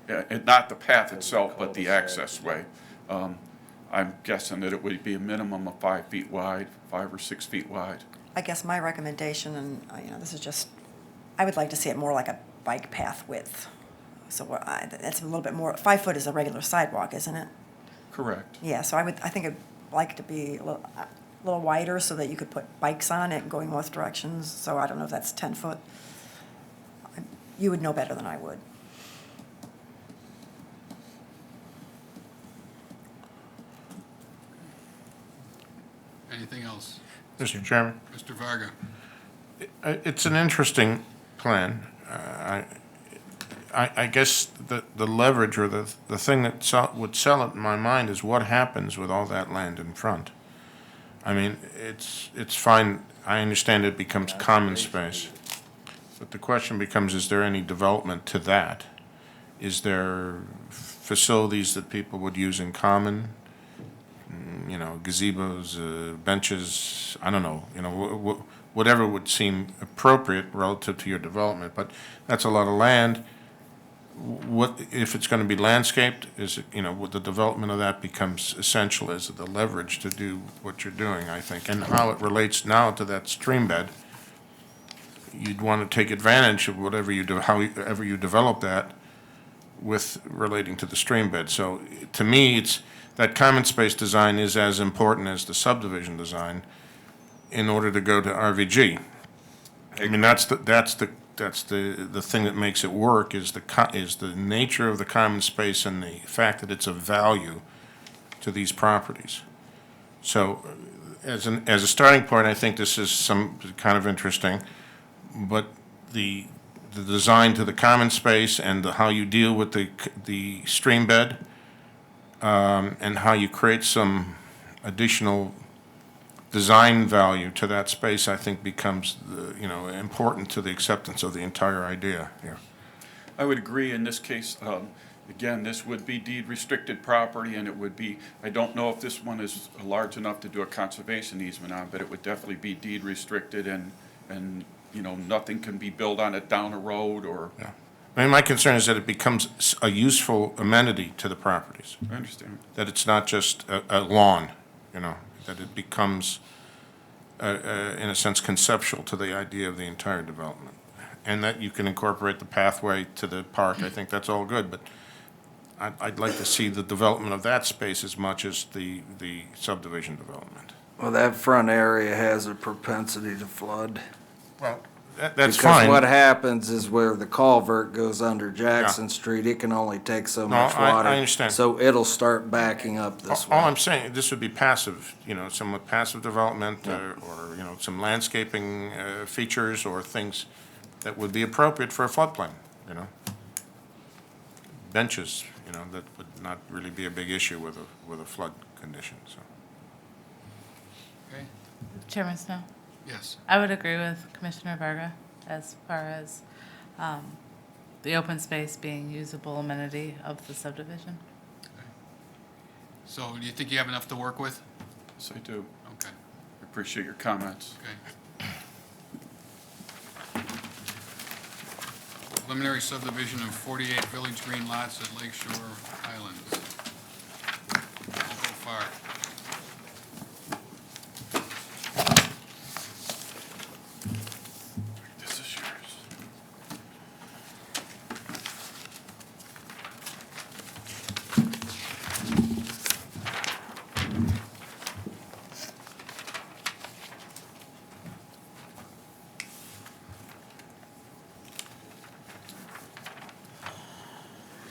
Yeah, and not the path itself, but the access way. I'm guessing that it would be a minimum of 5 feet wide, 5 or 6 feet wide. I guess my recommendation, and, this is just, I would like to see it more like a bike path width. So that's a little bit more, 5 foot is a regular sidewalk, isn't it? Correct. Yeah, so I think it'd like to be a little wider so that you could put bikes on it going both directions. So I don't know if that's 10 foot. You would know better than I would. Anything else? Mr. Chairman, Mr. Varga? it's an interesting plan. I guess the leverage or the thing that would sell it in my mind is what happens with all that land in front. I mean, it's fine, I understand it becomes common space, but the question becomes, is there any development to that? Is there facilities that people would use in common? You know, gazebos, benches, I don't know, whatever would seem appropriate relative to your development, but that's a lot of land. What, if it's going to be landscaped, is it, what the development of that becomes essential is the leverage to do what you're doing, I think, and how it relates now to that stream bed. You'd want to take advantage of whatever you do, however you develop that with relating to the stream bed. So to me, it's that common space design is as important as the subdivision design in order to go to RVG. I mean, that's the that's the thing that makes it work is the nature of the common space and the fact that it's of value to these properties. So as a starting point, I think this is some kind of interesting, but the design to the common space and how you deal with the stream bed, and how you create some additional design value to that space, I think becomes, important to the acceptance of the entire idea here. I would agree in this case. Again, this would be deed restricted property, and it would be, I don't know if this one is large enough to do a conservation easement on, but it would definitely be deed restricted, and nothing can be built on it down the road or. Yeah. I mean, my concern is that it becomes a useful amenity to the properties. I understand. That it's not just a lawn, that it becomes, in a sense, conceptual to the idea of the entire development. And that you can incorporate the pathway to the park, I think that's all good, but I'd like to see the development of that space as much as the subdivision development. Well, that front area has a propensity to flood. Well, that's Because fine. what happens is where the culvert goes under Jackson Street, it can only take so much water. I understand. So it'll start backing up this way. All I'm saying, this would be passive, somewhat passive development, or some landscaping features or things that would be appropriate for a floodplain, Benches, that would not really be a big issue with a flood condition, so. Okay, Chairman Snow? yes. I would agree with Commissioner Varga as far as the open space being usable amenity of the subdivision. So do you think you have enough to work with? Yes, I do. Okay, I appreciate your comments. okay. Preliminary subdivision of 48 Village Green lots at Lakeshore Highlands. Go far. This is yours.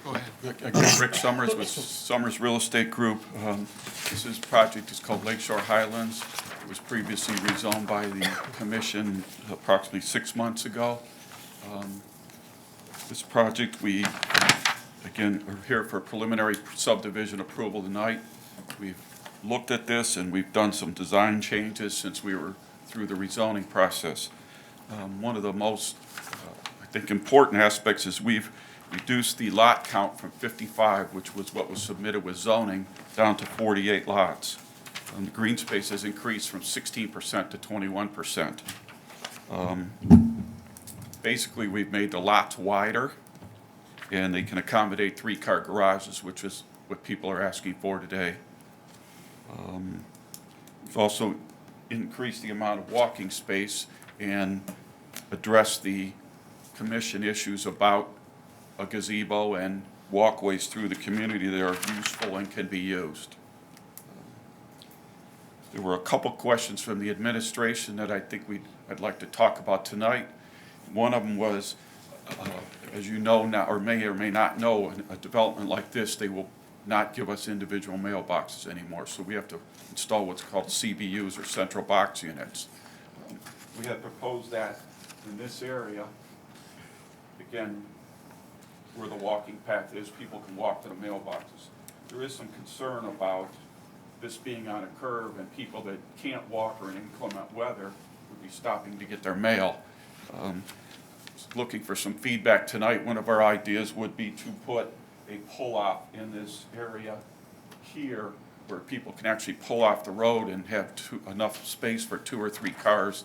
Go ahead. Again, Rick Summers with Summers Real Estate Group. This project is called Lakeshore Highlands. It was previously rezoned by the commission approximately 6 months ago. This project, we, again, are here for preliminary subdivision approval tonight. We've looked at this and we've done some design changes since we were through the rezoning process. One of the most, I think, important aspects is we've reduced the lot count from 55, which was what was submitted with zoning, down to 48 lots. And the green space has increased from 16% to 21%. Basically, we've made the lots wider, and they can accommodate 3-car garages, which is what people are asking for today. We've also increased the amount of walking space and addressed the commission issues about a gazebo and walkways through the community that are useful and can be used. There were a couple questions from the administration that I think I'd like to talk about tonight. One of them was, as you know now, or may not know, a development like this, they will not give us individual mailboxes anymore. So we have to install what's called CBUs, or central box units. We had proposed that in this area. Again, where the walking path is, people can walk to the mailboxes. There is some concern about this being on a curve, and people that can't walk or in inclement weather would be stopping to get their mail. Looking for some feedback tonight. One of our ideas would be to put a pull-off in this area here where people can actually pull off the road and have enough space for 2 or 3 cars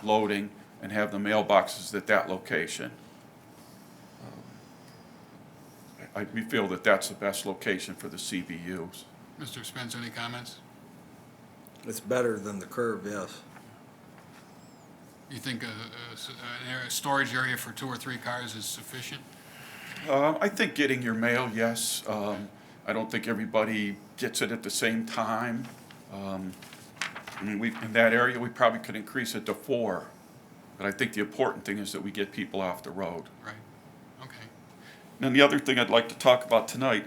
loading, and have the mailboxes at that location. We feel that that's the best location for the CBUs. Mr. Spence, any comments? It's better than the curve, yes. You think a storage area for 2 or 3 cars is sufficient? I think getting your mail, yes. I don't think everybody gets it at the same time. I mean, in that area, we probably could increase it to 4. But I think the important thing is that we get people off the road. Right, okay. And the other thing I'd like to talk about tonight,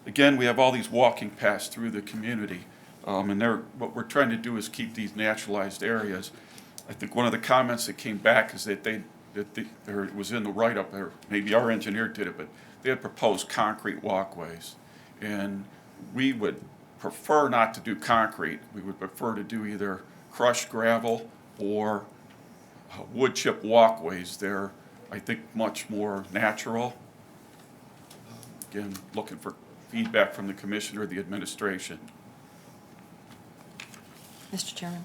again, we have all these walking paths through the community. And what we're trying to do is keep these naturalized areas. I think one of the comments that came back is that or it was in the write-up, or maybe our engineer did it, but they had proposed concrete walkways. And we would prefer not to do concrete. We would prefer to do either crushed gravel or wood chip walkways. They're, I think, much more natural. Again, looking for feedback from the commissioner or the administration. Mr. Chairman,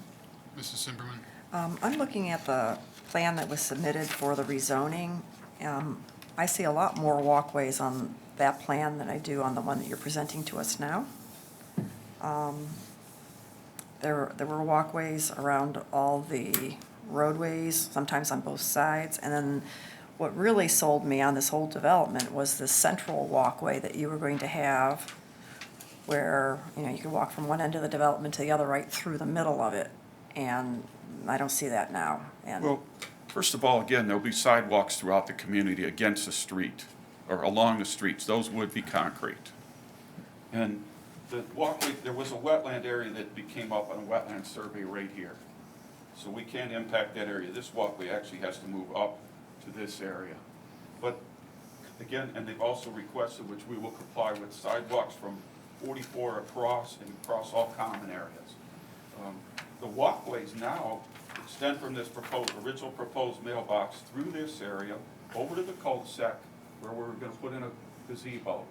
Mrs. Simperman? I'm looking at the plan that was submitted for the rezoning. I see a lot more walkways on that plan than I do on the one that you're presenting to us now. There were walkways around all the roadways, sometimes on both sides, and then what really sold me on this whole development was the central walkway that you were going to have where, you could walk from one end of the development to the other right through the middle of it, and I don't see that now. And Well, first of all, again, there'll be sidewalks throughout the community against the street or along the streets. Those would be concrete. And the walkway, there was a wetland area that came up on a wetland survey right here. So we can't impact that area. This walkway actually has to move up to this area. But again, and they've also requested, which we will comply with, sidewalks from 44 across and across all common areas. The walkways now extend from this original proposed mailbox through this area over to the cul-de-sac where we're going to put in a gazebo.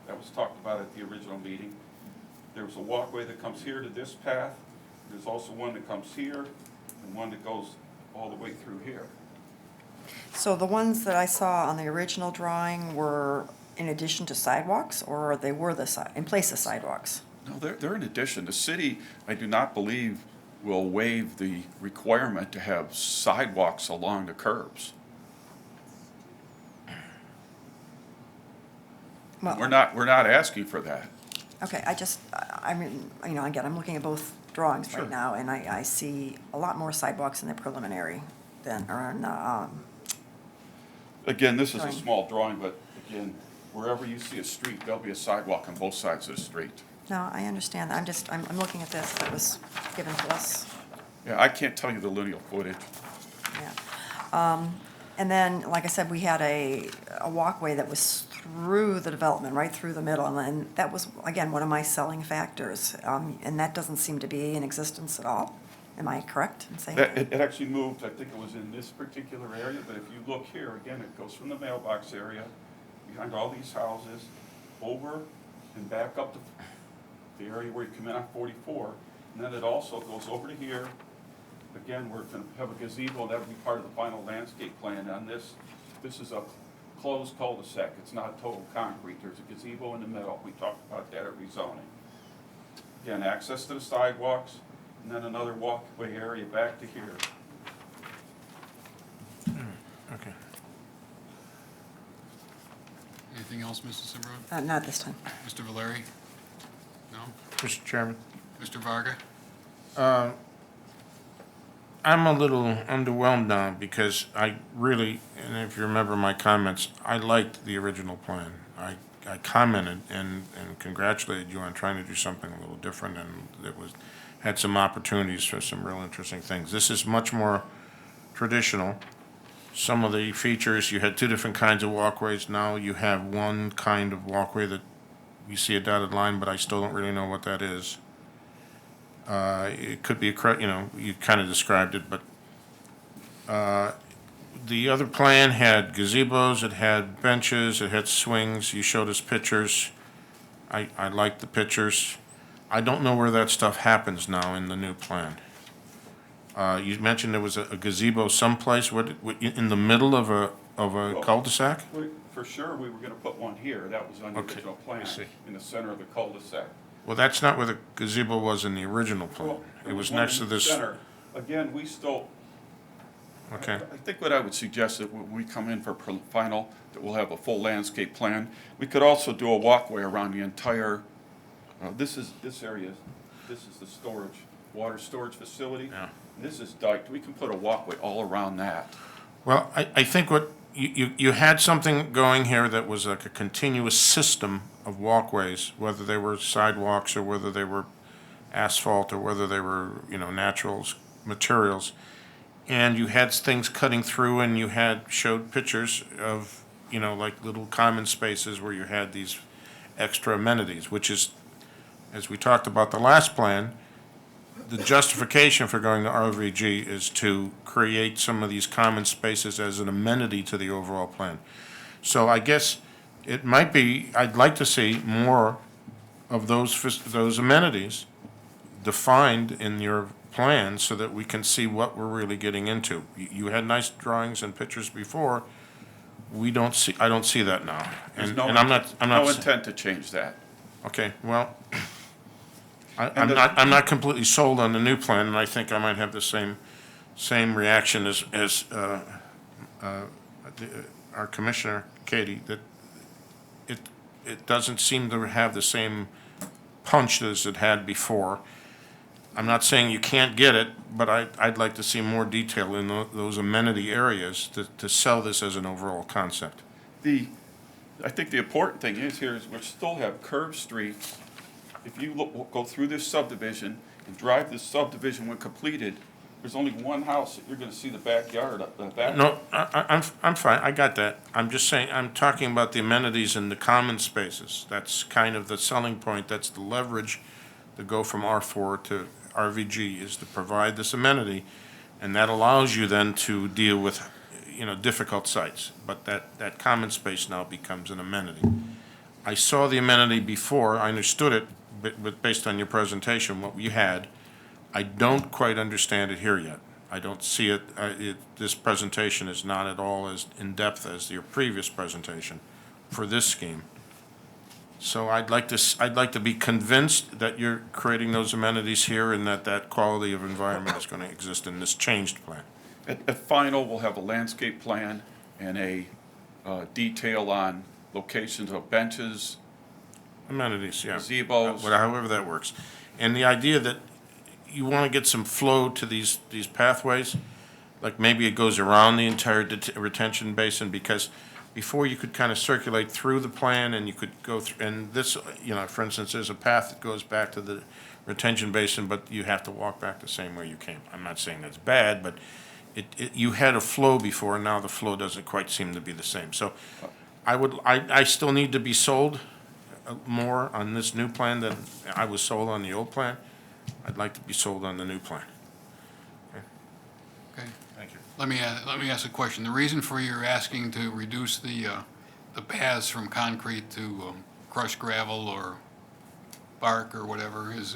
That was talked about at the original meeting. There's a walkway that comes here to this path. There's also one that comes here and one that goes all the way through here. so the ones that I saw on the original drawing were in addition to sidewalks, or they were in place of sidewalks? No, they're in addition. The city, I do not believe, will waive the requirement to have sidewalks along the curbs. Well, We're not asking for that. Okay, I mean, again, I'm looking at both drawings Sure. right now, and I see a lot more sidewalks in the preliminary than, or in the, Again, this is a Drawing. small drawing, but again, wherever you see a street, there'll be a sidewalk on both sides of the street. no, I understand. I'm looking at this that was given to us. Yeah, I can't tell you the lineal footage. Yeah. And then, like I said, we had a walkway that was through the development, right through the middle, and that was, again, one of my selling factors. And that doesn't seem to be in existence at all. Am I correct in saying that? It actually moved, I think it was in this particular area, but if you look here, again, it goes from the mailbox area, behind all these houses, over and back up to the area where you come in on 44, and then it also goes over to here. Again, we're going to have a gazebo, that would be part of the final landscape plan on this. This is a closed cul-de-sac, it's not total concrete, there's a gazebo in the middle, we talked about that at rezoning. Again, access to the sidewalks, and then another walkway area back to here. Okay. Anything else, Mrs. Simperman? Not this time. Mr. Valeri? No? Mr. Chairman? Mr. Varga? I'm a little underwhelmed now because I really, and if you remember my comments, I liked the original plan. I commented and congratulated you on trying to do something a little different, and it had some opportunities for some real interesting things. This is much more traditional. Some of the features, you had two different kinds of walkways. Now you have one kind of walkway that you see a dotted line, but I still don't really know what that is. It could be you kind of described it, but the other plan had gazebos, it had benches, it had swings. You showed us pictures. I liked the pictures. I don't know where that stuff happens now in the new plan. You mentioned there was a gazebo someplace. What in the middle of a cul-de-sac? For sure, we were going to put one here. That was on the Okay, original plan, I see. in the center of the cul-de-sac. Well, that's not where the gazebo was in the original plan. Well, It was one next in to the this. center. Again, we still, Okay. I think what I would suggest that when we come in for final, that we'll have a full landscape plan. We could also do a walkway around the entire, this area, this is the storage water storage facility. Yeah. And this is diked, we can put a walkway all around that. Well, I think what, you had something going here that was like a continuous system of walkways, whether they were sidewalks or whether they were asphalt or whether they were, naturals, materials. And you had things cutting through and you showed pictures of, like little common spaces where you had these extra amenities, which is, as we talked about the last plan, the justification for going to RVG is to create some of these common spaces as an amenity to the overall plan. So I guess it might be, I'd like to see more of those amenities defined in your plan so that we can see what we're really getting into. You had nice drawings and pictures before. I don't see that now. There's And no, I'm not. no intent to change that. Okay, well, And the- I'm not completely sold on the new plan, and I think I might have the same reaction as our Commissioner, Katie, that it doesn't seem to have the same punch as it had before. I'm not saying you can't get it, but I'd like to see more detail in those amenity areas to sell this as an overall concept. I think the important thing is we still have curved streets. If you go through this subdivision and drive this subdivision when completed, there's only one house that you're gonna see the backyard, the back. No, I'm fine, I got that. I'm just saying, I'm talking about the amenities in the common spaces. That's kind of the selling point, that's the leverage to go from R4 to RVG, is to provide this amenity, and that allows you then to deal with, difficult sites. But that common space now becomes an amenity. I saw the amenity before, I understood it, but based on your presentation, what you had, I don't quite understand it here yet. I don't see it, this presentation is not at all as in-depth as your previous presentation for this scheme. So I'd like to be convinced that you're creating those amenities here and that quality of environment is going to exist in this changed plan. At final, we'll have a landscape plan and a detail on locations of benches, Amenities, yeah. gazebos. However that works. And the idea that you want to get some flow to these pathways, like maybe it goes around the entire retention basin, because before you could kind of circulate through the plan and you could go through, and this, for instance, there's a path that goes back to the retention basin, but you have to walk back the same way you came. I'm not saying that's bad, but you had a flow before, and now the flow doesn't quite seem to be the same. So I still need to be sold more on this new plan than I was sold on the old plan. I'd like to be sold on the new plan. Okay. Thank you. Let me ask a question. The reason for your asking to reduce the paths from concrete to crushed gravel or bark or whatever is,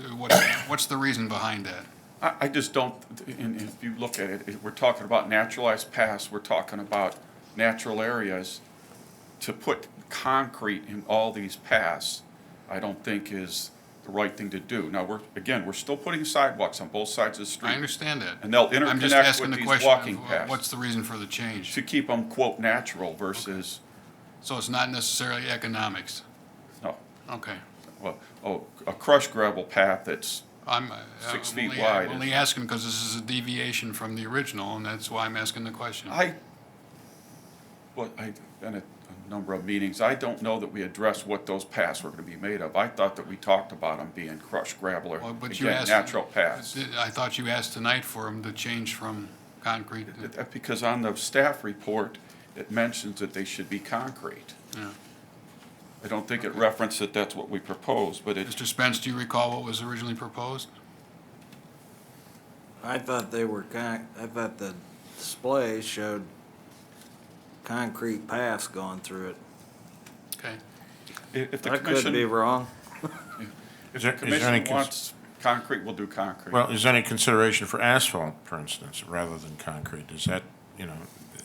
what's the reason behind that? I just don't, and if you look at it, we're talking about naturalized paths, we're talking about natural areas. To put concrete in all these paths, I don't think is the right thing to do. Now, we're still putting sidewalks on both sides of the street. I understand that. And they'll I'm just interconnect asking with the these question walking of paths. what's the reason for the change? To keep them, quote, natural versus, So it's not necessarily economics? no, Okay. well, a crushed gravel path that's I'm 6 feet only- wide. I'm only asking because this is a deviation from the original, and that's why I'm asking the question. I've been at a number of meetings, I don't know that we addressed what those paths were gonna be made of. I thought that we talked about them being crushed gravel or, Well, but you again, asked- natural paths. I thought you asked tonight for them to change from concrete. Because on the staff report, it mentions that they should be concrete. Yeah. I don't think it referenced that that's what we proposed, but it, Mr. Spence, do you recall what was originally proposed? I thought I thought the display showed concrete paths going through it. Okay. if the I could commission, be wrong. if there- the is there any commission wants concrete, we'll do concrete. Well, is there any consideration for asphalt, for instance, rather than concrete? Is that,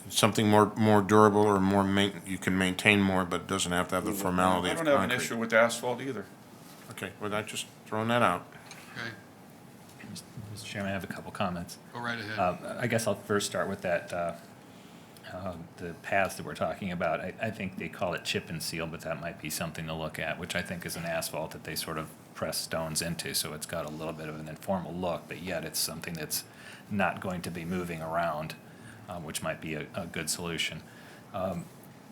something more durable or you can maintain more, but doesn't have to have the formality I of don't concrete? have an issue with asphalt either. Okay, well, I'm just throwing that out. Okay, Mr. Chairman, I have a couple comments. go right ahead. I guess I'll first start with that the paths that we're talking about, I think they call it chip and seal, but that might be something to look at, which I think is an asphalt that they sort of press stones into, so it's got a little bit of an informal look, but yet it's something that's not going to be moving around, which might be a good solution.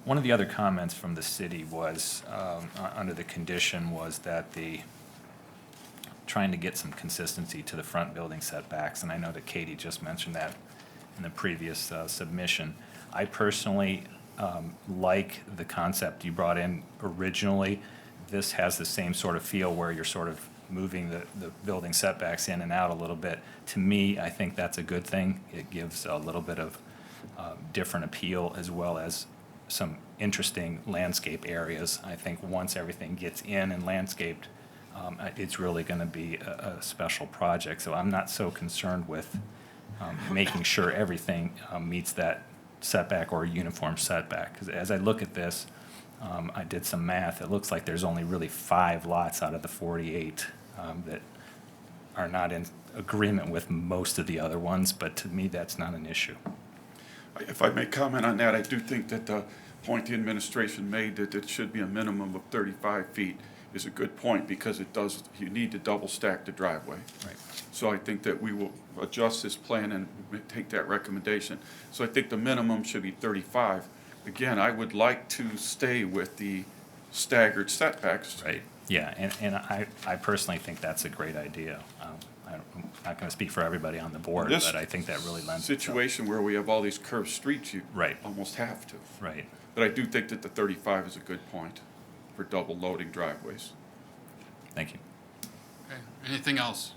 One of the other comments from the city was, under the condition, was that trying to get some consistency to the front building setbacks, and I know that Katie just mentioned that in the previous submission. I personally like the concept you brought in originally. This has the same sort of feel where you're sort of moving the building setbacks in and out a little bit. To me, I think that's a good thing. It gives a little bit of different appeal as well as some interesting landscape areas. I think once everything gets in and landscaped, it's really going to be a special project. So I'm not so concerned with making sure everything meets that setback or uniform setback. Because as I look at this, I did some math. It looks like there's only really 5 lots out of the 48 that are not in agreement with most of the other ones, but to me, that's not an issue. If I may comment on that, I do think that the point the administration made that it should be a minimum of 35 feet is a good point, because you need to double stack the driveway. Right. So I think that we will adjust this plan and take that recommendation. So I think the minimum should be 35. Again, I would like to stay with the staggered setbacks. Right, yeah, and I personally think that's a great idea. I'm not going to speak for everybody on the board, This but I think that really lends situation where we have all these curved streets, you Right. almost have to. Right. But I do think that the 35 is a good point for double loading driveways. Thank you. Okay, anything else?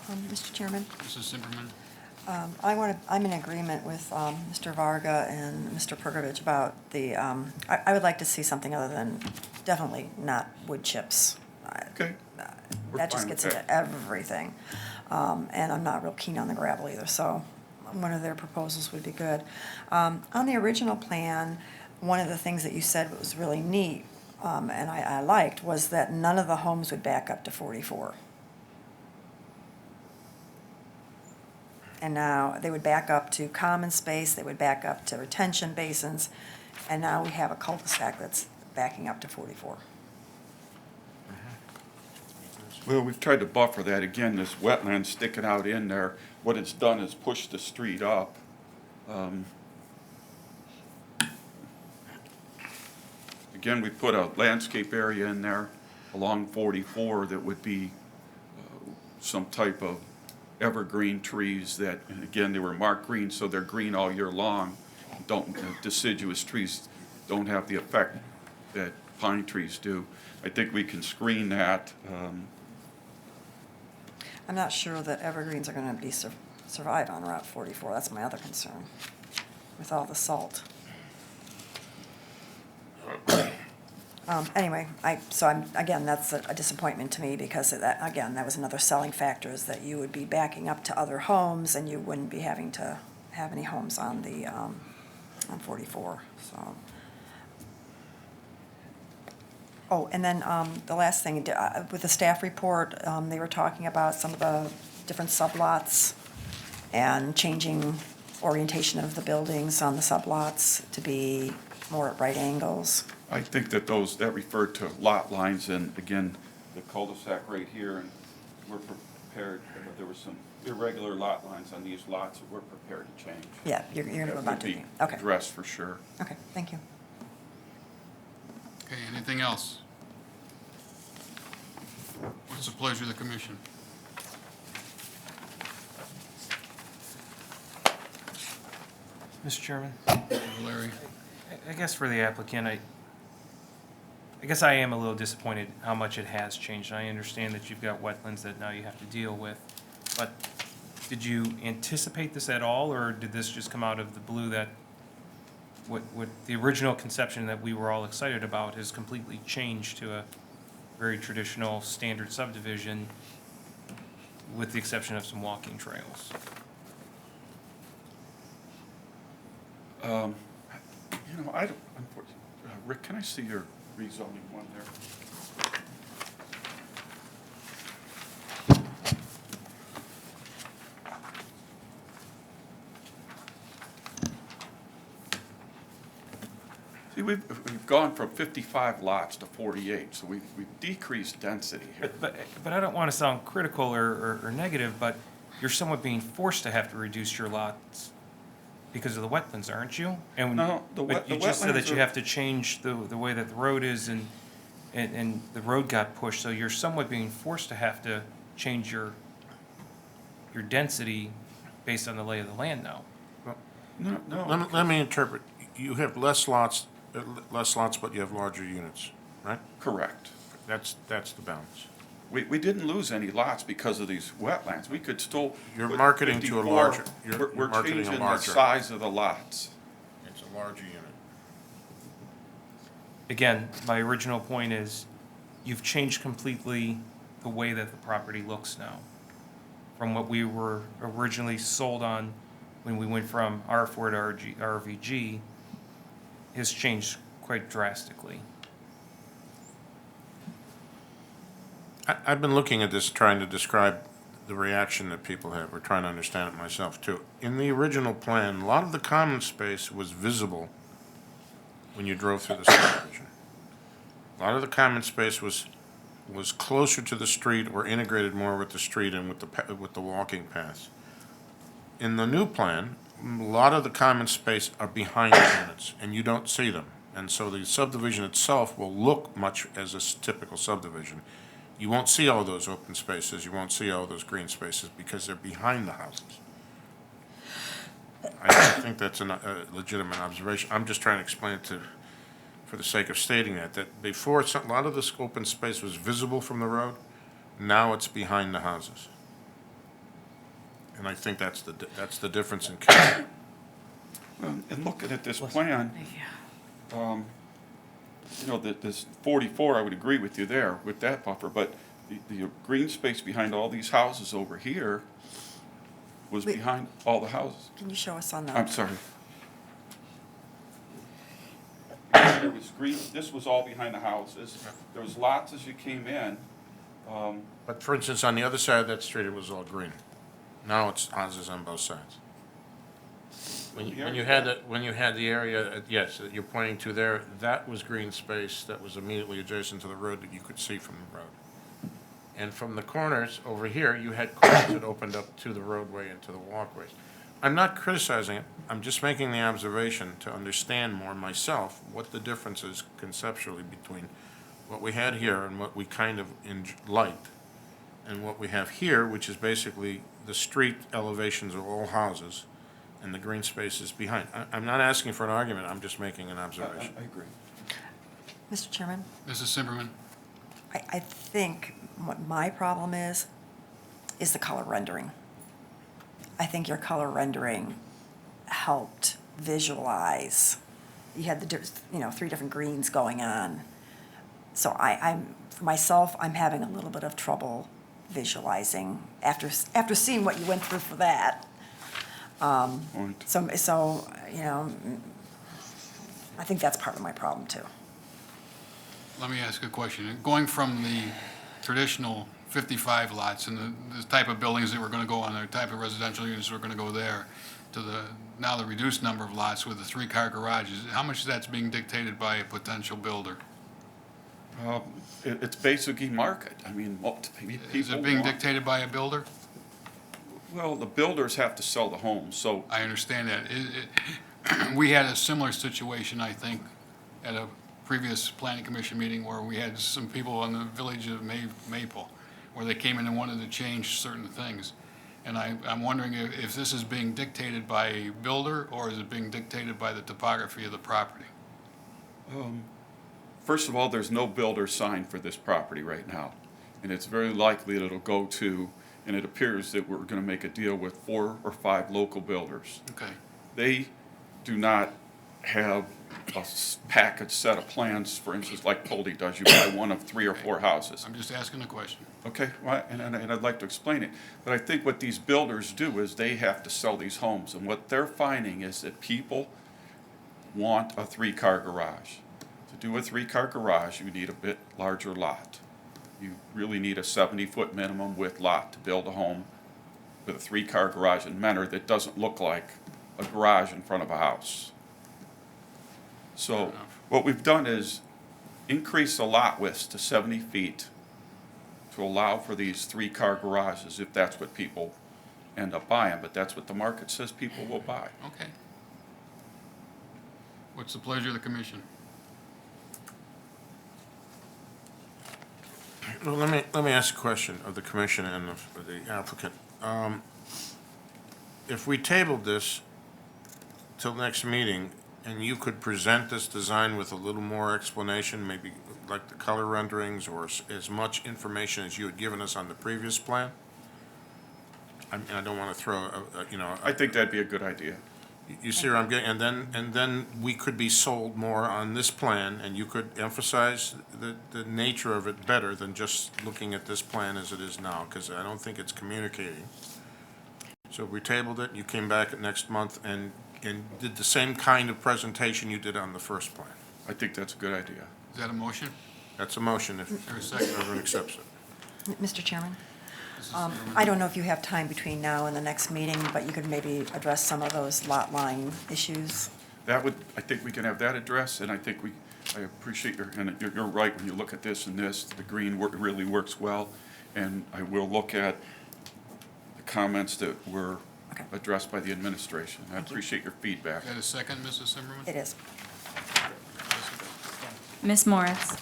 Mr. Chairman, Mrs. Zimmerman? I'm in agreement with Mr. Varga and Mr. Perkovich about I would like to see something other than, definitely not wood chips. Okay. That just fine gets with into that. everything. And I'm not real keen on the gravel either, so one of their proposals would be good. On the original plan, one of the things that you said was really neat, and I liked, was that none of the homes would back up to 44. And now they would back up to common space, they would back up to retention basins, and now we have a cul-de-sac that's backing up to 44. Well, we've tried to buffer that. Again, this wetland sticking out in there, what it's done is push the street up. Again, we put a landscape area in there along 44 that would be some type of evergreen trees that, and again, they were marked green, so they're green all year long. Deciduous trees don't have the effect that pine trees do. I think we can screen that. I'm not sure that evergreens are gonna be survive on Route 44, that's my other concern, with all the salt. Anyway, again, that's a disappointment to me, because that was another selling factor, is that you would be backing up to other homes, and you wouldn't be having to have any homes on on 44, so. Oh, and then the last thing, with the staff report, they were talking about some of the different sublots and changing orientation of the buildings on the sublots to be more at right angles. I think that that referred to lot lines, and again, the cul-de-sac right here, and we're prepared, there were some irregular lot lines on these lots that we're prepared to change. Yeah, you're gonna go about That would to, be okay, addressed for sure. okay, thank you. Okay, anything else? What's the pleasure of the commission? Mr. Chairman, Larry? I guess for the applicant, I guess I am a little disappointed how much it has changed. I understand that you've got wetlands that now you have to deal with, but did you anticipate this at all, or did this just come out of the blue that what the original conception that we were all excited about has completely changed to a very traditional standard subdivision with the exception of some walking trails? I don't, unfortunately, Rick, can I see your rezoning one there? We've gone from 55 lots to 48, so we've decreased density here. But I don't want to sound critical or negative, but you're somewhat being forced to have to reduce your lots because of the wetlands, aren't you? And No, but you just said wetlands that you are- have to change the way that the road is and the road got pushed, so you're somewhat being forced to have to change your density based on the lay of the land now. No. Let me interpret. You have less lots, but you have larger units, right? Correct. That's the balance. We didn't lose any lots because of these wetlands. We could still. You're put marketing to a 54. larger- We're marketing a changing the larger. size of the lots. It's a larger unit. Again, my original point is, you've changed completely the way that the property looks now. From what we were originally sold on when we went from R4 to RVG, has changed quite drastically. I've been looking at this, trying to describe the reaction that people have, or trying to understand it myself too. In the original plan, a lot of the common space was visible when you drove through the subdivision. A lot of the common space was closer to the street or integrated more with the street and with the walking paths. In the new plan, a lot of the common space are behind the units, and you don't see them. And so the subdivision itself will look much as a typical subdivision. You won't see all those open spaces, you won't see all those green spaces because they're behind the houses. I think that's a legitimate observation. I'm just trying to explain it for the sake of stating that before, a lot of this open space was visible from the road. Now it's behind the houses. And I think that's the difference in character. Well, and looking at this plan, this 44, I would agree with you there with that buffer, but the green space behind all these houses over here was Wait. behind all the houses. Can you show us on the? I'm sorry. There was green, this was all behind the houses. There was lots as you came in. But for instance, on the other side of that street, it was all green. Now it's houses on both sides. When you had the area, yes, that you're pointing to there, that was green space that was immediately adjacent to the road that you could see from the road. And from the corners over here, you had corners that opened up to the roadway and to the walkways. I'm not criticizing it, I'm just making the observation to understand more myself what the difference is conceptually between what we had here and what we kind of liked, and what we have here, which is basically the street elevations of all houses, and the green spaces behind. I'm not asking for an argument, I'm just making an observation. I agree. Mr. Chairman, Mrs. Simperman? I think what my problem is the color rendering. I think your color rendering helped visualize. You had three different greens going on. So for myself, I'm having a little bit of trouble visualizing after seeing what you went through for that. So I think that's part of my problem too. Let me ask a question. Going from the traditional 55 lots and the type of buildings that were going to go on there, type of residential units that were going to go there, to now the reduced number of lots with the three-car garages, how much of that's being dictated by a potential builder? It's basically market. I mean, people Is it being want- dictated by a builder? Well, the builders have to sell the homes, so I understand that. We had a similar situation, I think, at a previous planning commission meeting where we had some people in the village of Maple, where they came in and wanted to change certain things. And I'm wondering if this is being dictated by a builder, or is it being dictated by the topography of the property? first of all, there's no builder sign for this property right now. And it's very likely that it'll go to, and it appears that we're gonna make a deal with 4 or 5 local builders. Okay. They do not have a package set of plans, for instance, like Pulte does. You buy one of 3 or 4 houses. I'm just asking a question. Okay, well, and I'd like to explain it. But I think what these builders do is they have to sell these homes. And what they're finding is that people want a 3-car garage. To do a 3-car garage, you need a bit larger lot. You really need a 70-foot minimum width lot to build a home with a 3-car garage in Mentor that doesn't look like a garage in front of a house. So What we've done is increase the lot widths to 70 feet to allow for these 3-car garages, if that's what people end up buying, but that's what the market says people will buy. Okay. What's the pleasure of the commission? Well, let me ask a question of the commission and of the applicant. If we tabled this till next meeting, and you could present this design with a little more explanation, maybe like the color renderings or as much information as you had given us on the previous plan? I don't want to throw, I think that'd be a good idea. You see where I'm getting, and then we could be sold more on this plan, and you could emphasize the nature of it better than just looking at this plan as it is now, because I don't think it's communicating. So if we tabled it, you came back at next month and did the same kind of presentation you did on the first plan. I think that's a good idea. Is that a motion? That's a motion if Or a second? everyone accepts it. Mr. Chairman? I don't know if you have time between now and the next meeting, but you could maybe address some of those lot line issues. That would, I think we can have that addressed, and I think I appreciate and you're right, when you look at this and this, the green really works well, and I will look at the comments that were addressed by the administration. I appreciate your feedback. Is that a second, Mrs. Zimmerman? It is. Ms. Moritz?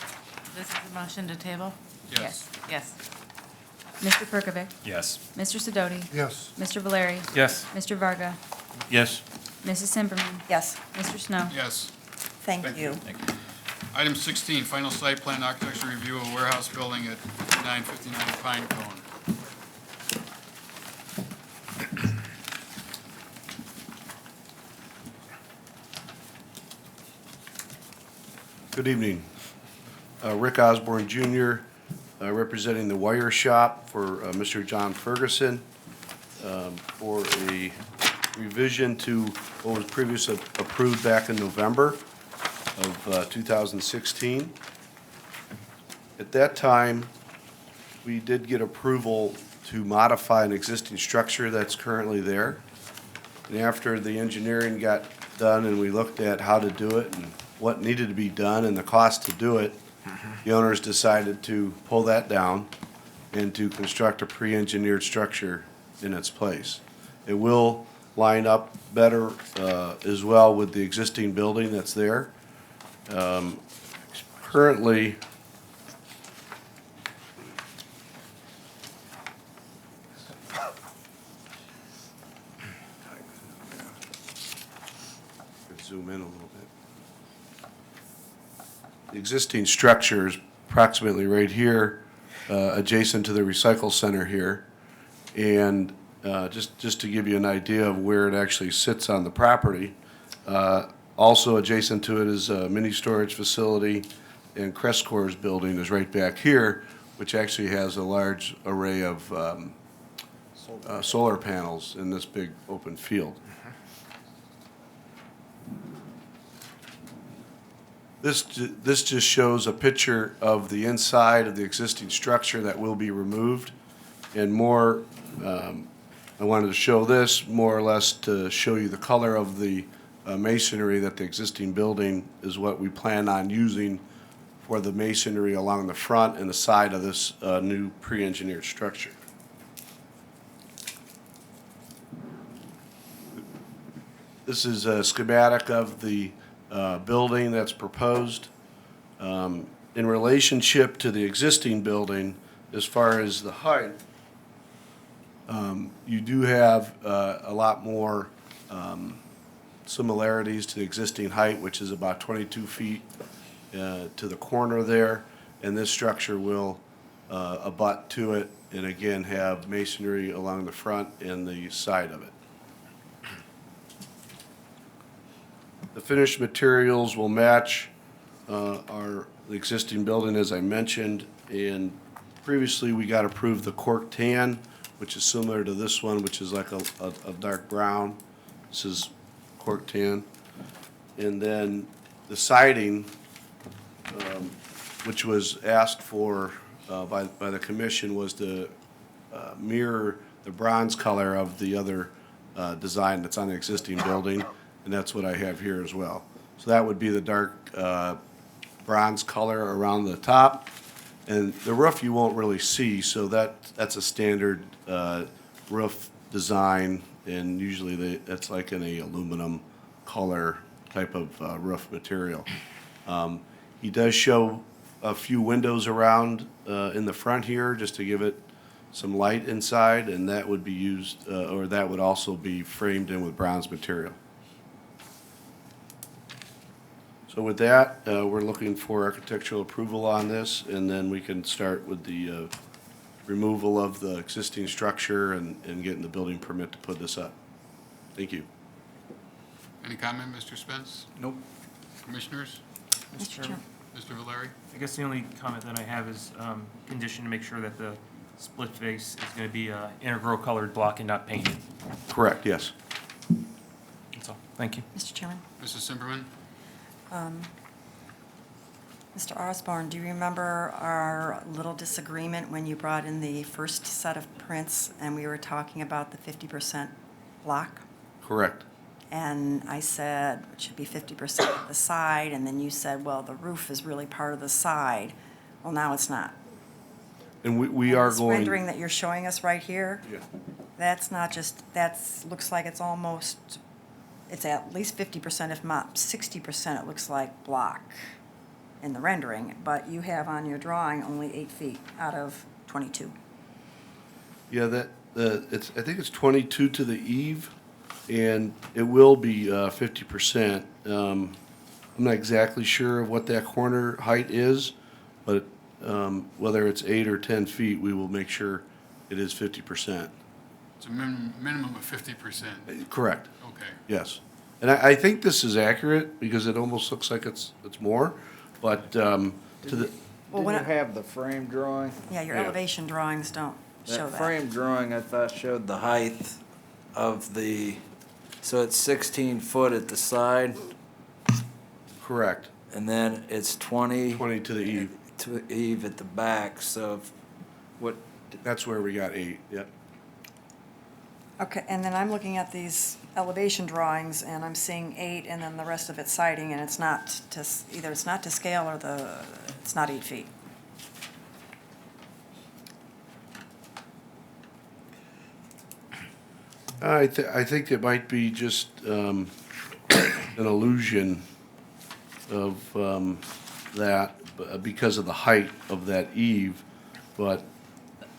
This is a motion to table? Yes. Yes. Mr. Perkovic? Yes. Mr. Sidoti? Yes. Mr. Valeri? Yes. Mr. Varga? Yes. Mrs. Simperman? Yes, Mr. Snow? Yes. thank you. Item 16, final site plan architecture review of warehouse building at 5959 Pine Cone. Good evening. Rick Osborne Jr., representing the wire shop for Mr. John Ferguson for a revision to what was previously approved back in November of 2016. At that time, we did get approval to modify an existing structure that's currently there. And after the engineering got done and we looked at how to do it and what needed to be done and the cost to do it, the owners decided to pull that down and to construct a pre-engineered structure in its place. It will line up better as well with the existing building that's there. Currently, zoom in a little bit. The existing structure is approximately right here, adjacent to the recycle center here. And just to give you an idea of where it actually sits on the property, also adjacent to it is a mini storage facility, and Crestcore's building is right back here, which actually has a large array of solar panels in this big open field. This just shows a picture of the inside of the existing structure that will be removed. And more, I wanted to show this more or less to show you the color of the masonry that the existing building is what we plan on using for the masonry along the front and the side of this new pre-engineered structure. This is a schematic of the building that's proposed. In relationship to the existing building, as far as the height, you do have a lot more similarities to the existing height, which is about 22 feet to the corner there, and this structure will abut to it and again have masonry along the front and the side of it. The finished materials will match our existing building, as I mentioned, and previously we got approved the cork tan, which is similar to this one, which is like a dark brown. This is cork tan. And then the siding, which was asked for by the commission, was to mirror the bronze color of the other design that's on the existing building, and that's what I have here as well. So that would be the dark bronze color around the top. And the roof you won't really see, so that's a standard roof design, and usually that's like in a aluminum color type of roof material. He does show a few windows around in the front here, just to give it some light inside, and that would be used, or that would also be framed in with bronze material. So with that, we're looking for architectural approval on this, and then we can start with the removal of the existing structure and getting the building permit to put this up. Thank you. Any comment, Mr. Spence? Nope. Commissioners? Mr. Chairman. Mr. Valeri? I guess the only comment that I have is condition to make sure that the split face is going to be integral colored block and not painted. Correct, yes. That's all. Thank you. Mr. Chairman. Mrs. Simperman? Mr. Osborne, do you remember our little disagreement when you brought in the first set of prints and we were talking about the 50% block? Correct. And I said it should be 50% of the side, and then you said, well, the roof is really part of the side. Well, now it's not. And we are This going. rendering that you're showing us right here, Yeah. that's not just, looks like it's almost, it's at least 50%, if not 60%, it looks like block in the rendering, but you have on your drawing only 8 feet out of 22. Yeah, I think it's 22 to the eave, and it will be 50%. I'm not exactly sure of what that corner height is, but whether it's 8 or 10 feet, we will make sure it is 50%. It's a minimum of 50%. Correct. Okay. Yes. And I think this is accurate because it almost looks like it's more, but to the, Well, Didn't when you I- have the frame drawing? Yeah, your Yeah. elevation drawings don't show That that. frame drawing, I thought, showed the height of the, so it's 16 foot at the side, correct, and then it's 20 20 to the eve. to eve at the back, so what, That's where we got 8, yep. Okay, and then I'm looking at these elevation drawings, and I'm seeing 8, and then the rest of it's siding, and it's not to, either it's not to scale or it's not 8 feet. I think it might be just an illusion of that because of the height of that eave, but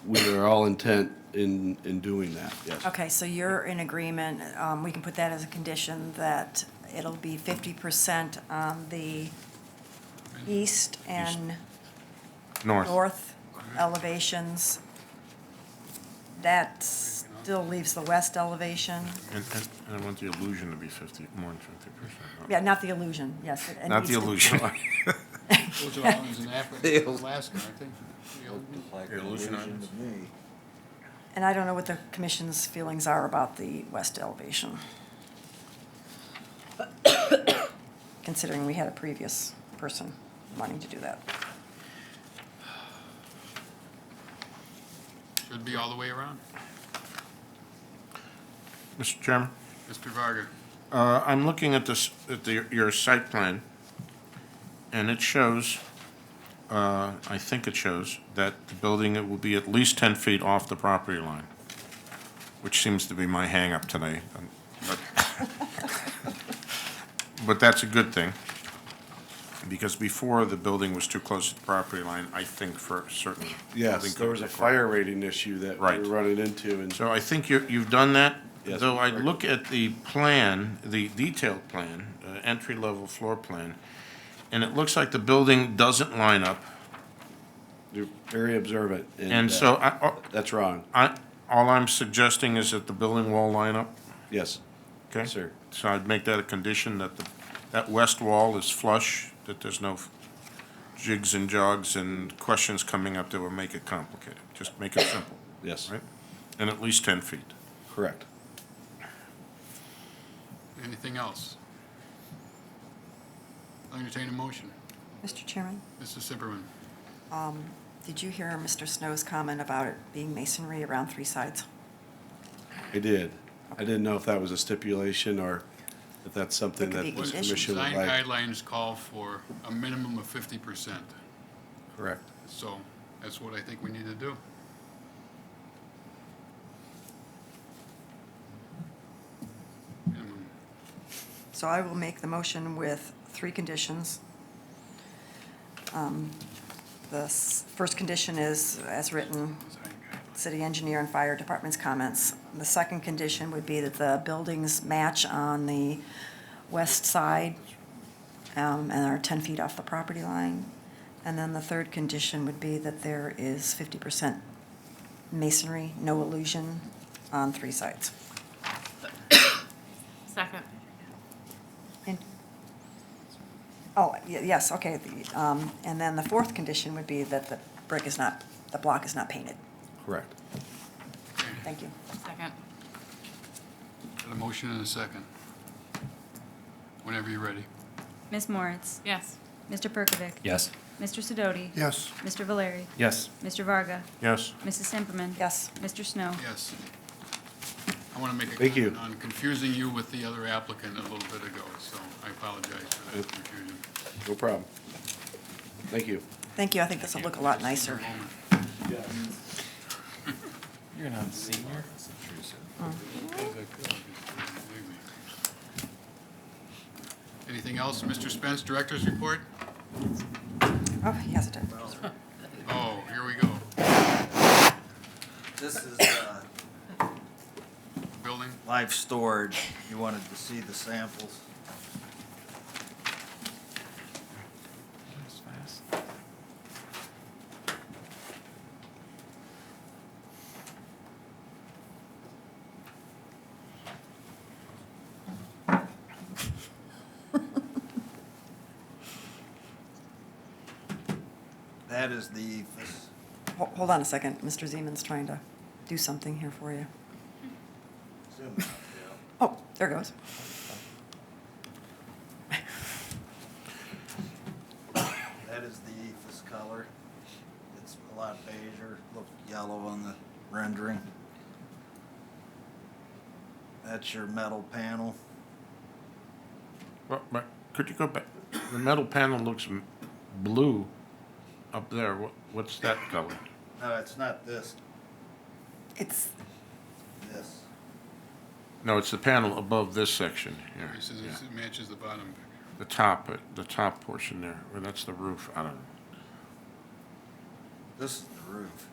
we are all intent in doing that, yes. Okay, so you're in agreement, we can put that as a condition, that it'll be 50% on the east and north elevations. That still leaves the west elevation. And I want the illusion to be 50, more than 50%. Yeah, not the illusion, yes. it Not needs the to- illusion. Those are islands in Africa, Alaska, aren't they? The illusion islands. And I don't know what the commission's feelings are about the west elevation. Considering we had a previous person wanting to do that. Should be all the way around. Mr. Chairman? Mr. Varga? I'm looking at this, your site plan, and it shows, I think it shows, that the building it will be at least 10 feet off the property line, which seems to be my hang-up today. But that's a good thing, because before, the building was too close to the property line, I think, for certain. Yes, building there was a codes. fire rating issue that we Right. were running into, and So I think you've done that. Yes, Though I correct. look at the plan, the detailed plan, entry-level floor plan, and it looks like the building doesn't line up. you're very observant. And so That's wrong. All I'm suggesting is that the building wall line up. Yes. Okay? Yes, sir. So I'd make that a condition that that west wall is flush, that there's no jigs and jogs and questions coming up that would make it complicated. Just make it simple, Yes, right? And at least 10 feet. correct. Anything else? I'll entertain a motion. Mr. Chairman, Mrs. Simperman? did you hear Mr. Snow's comment about it being masonry around 3 sides? I did. I didn't know if that was a stipulation or if that's something It could that be the conditioned. commission would Design like. guidelines call for a minimum of 50%. Correct. So that's what I think we need to do. Minimum. So I will make the motion with 3 conditions. The first condition is, as written, city engineer and fire department's comments. The second condition would be that the buildings match on the west side and are 10 feet off the property line. And then the third condition would be that there is 50% masonry, no illusion, on 3 sides. Second. Oh, yes, okay. And then the fourth condition would be that the block is not painted. Correct. Thank you. Second. Got a motion and a second. Whenever you're ready. Ms. Moritz? Yes. Mr. Perkovic? Yes. Mr. Sidoti? Yes. Mr. Valeri? Yes. Mr. Varga? Yes. Mrs. Simperman? Yes. Mr. Snow? Yes. I want to make a Thank you. comment on confusing you with the other applicant a little bit ago, so I apologize for that confusion. No problem. Thank you. Thank you. I think this will look a lot nicer. You're not a senior. Anything else, Mr. Spence, Director's Report? Oh, he has it. Oh, here we go. This is Building? live storage. You wanted to see the samples. That is the, Hold on a second. Mr. Zeman's trying to do something here for you. Oh, there goes. that is the ethos color. It's a lot beigeier, looked yellow on the rendering. That's your metal panel. But could you go back? The metal panel looks blue up there. What's that color? No, it's not this, It's, this. No, it's the panel above this section here. He says Yeah. it matches the bottom. The top portion there, or that's the roof, I don't know. This is the roof.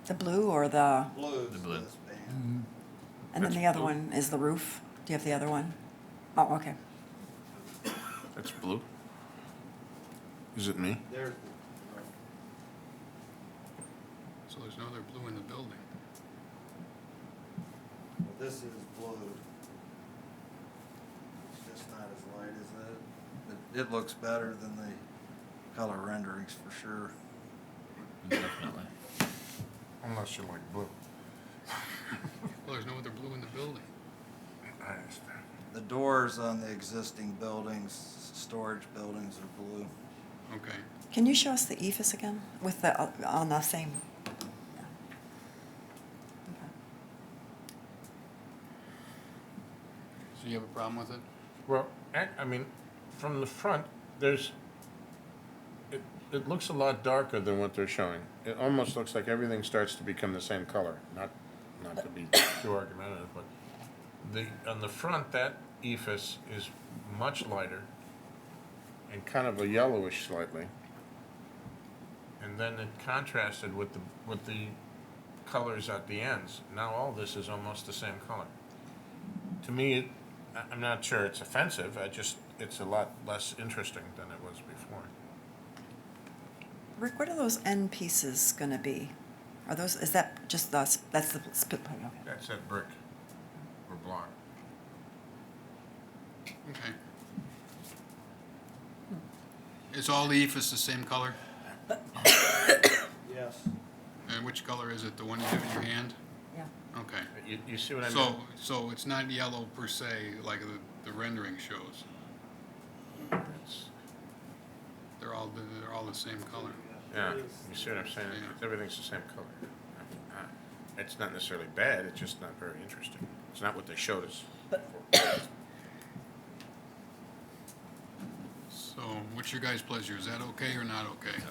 the blue or the, Blue is blue. this band. and then That's the other blue. one is the roof? Do you have the other one? Oh, okay. That's blue? Is it me? There's, So there's no other blue in the building. this is blue. It's just not as light as that. It looks better than the color renderings for sure. Definitely. Unless you like blue. Well, there's no other blue in the building. I understand. The doors on the existing buildings, storage buildings are blue. Okay. Can you show us the ephes again with the, on the same? Yeah. Okay. So you have a problem with it? Well, I mean, from the front, it looks a lot darker than what they're showing. It almost looks like everything starts to become the same color, not to be too argumentative, but on the front, that ephes is much lighter and kind of a yellowish slightly. And then it contrasted with the colors at the ends. Now all this is almost the same color. To me, I'm not sure it's offensive, it's a lot less interesting than it was before. Rick, what are those end pieces gonna be? Are those, is that just the, that's the split, okay. That's that brick or block. Okay. Is all the ephes the same color? Yes. And which color is it? The one you have in your hand? Yeah. Okay. You see what I mean? So it's not yellow per se, like the rendering shows? They're all the same color. Yeah, you see what I'm saying? Everything's the same color. It's not necessarily bad, it's just not very interesting. It's not what they showed us. So what's your guys' pleasure? Is that okay or not okay?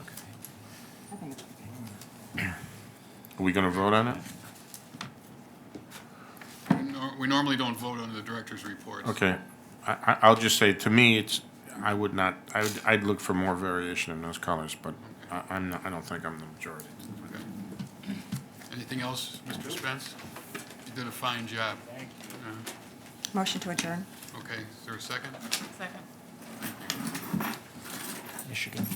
Are we gonna vote on it? We normally don't vote on the director's reports. Okay, I'll just say, to me, I would not, I'd look for more variation in those colors, but I don't think I'm the majority. Okay. Anything else, Mr. Spence? You did a fine job. Motion to adjourn. Okay, is there a second? Second. Michigan.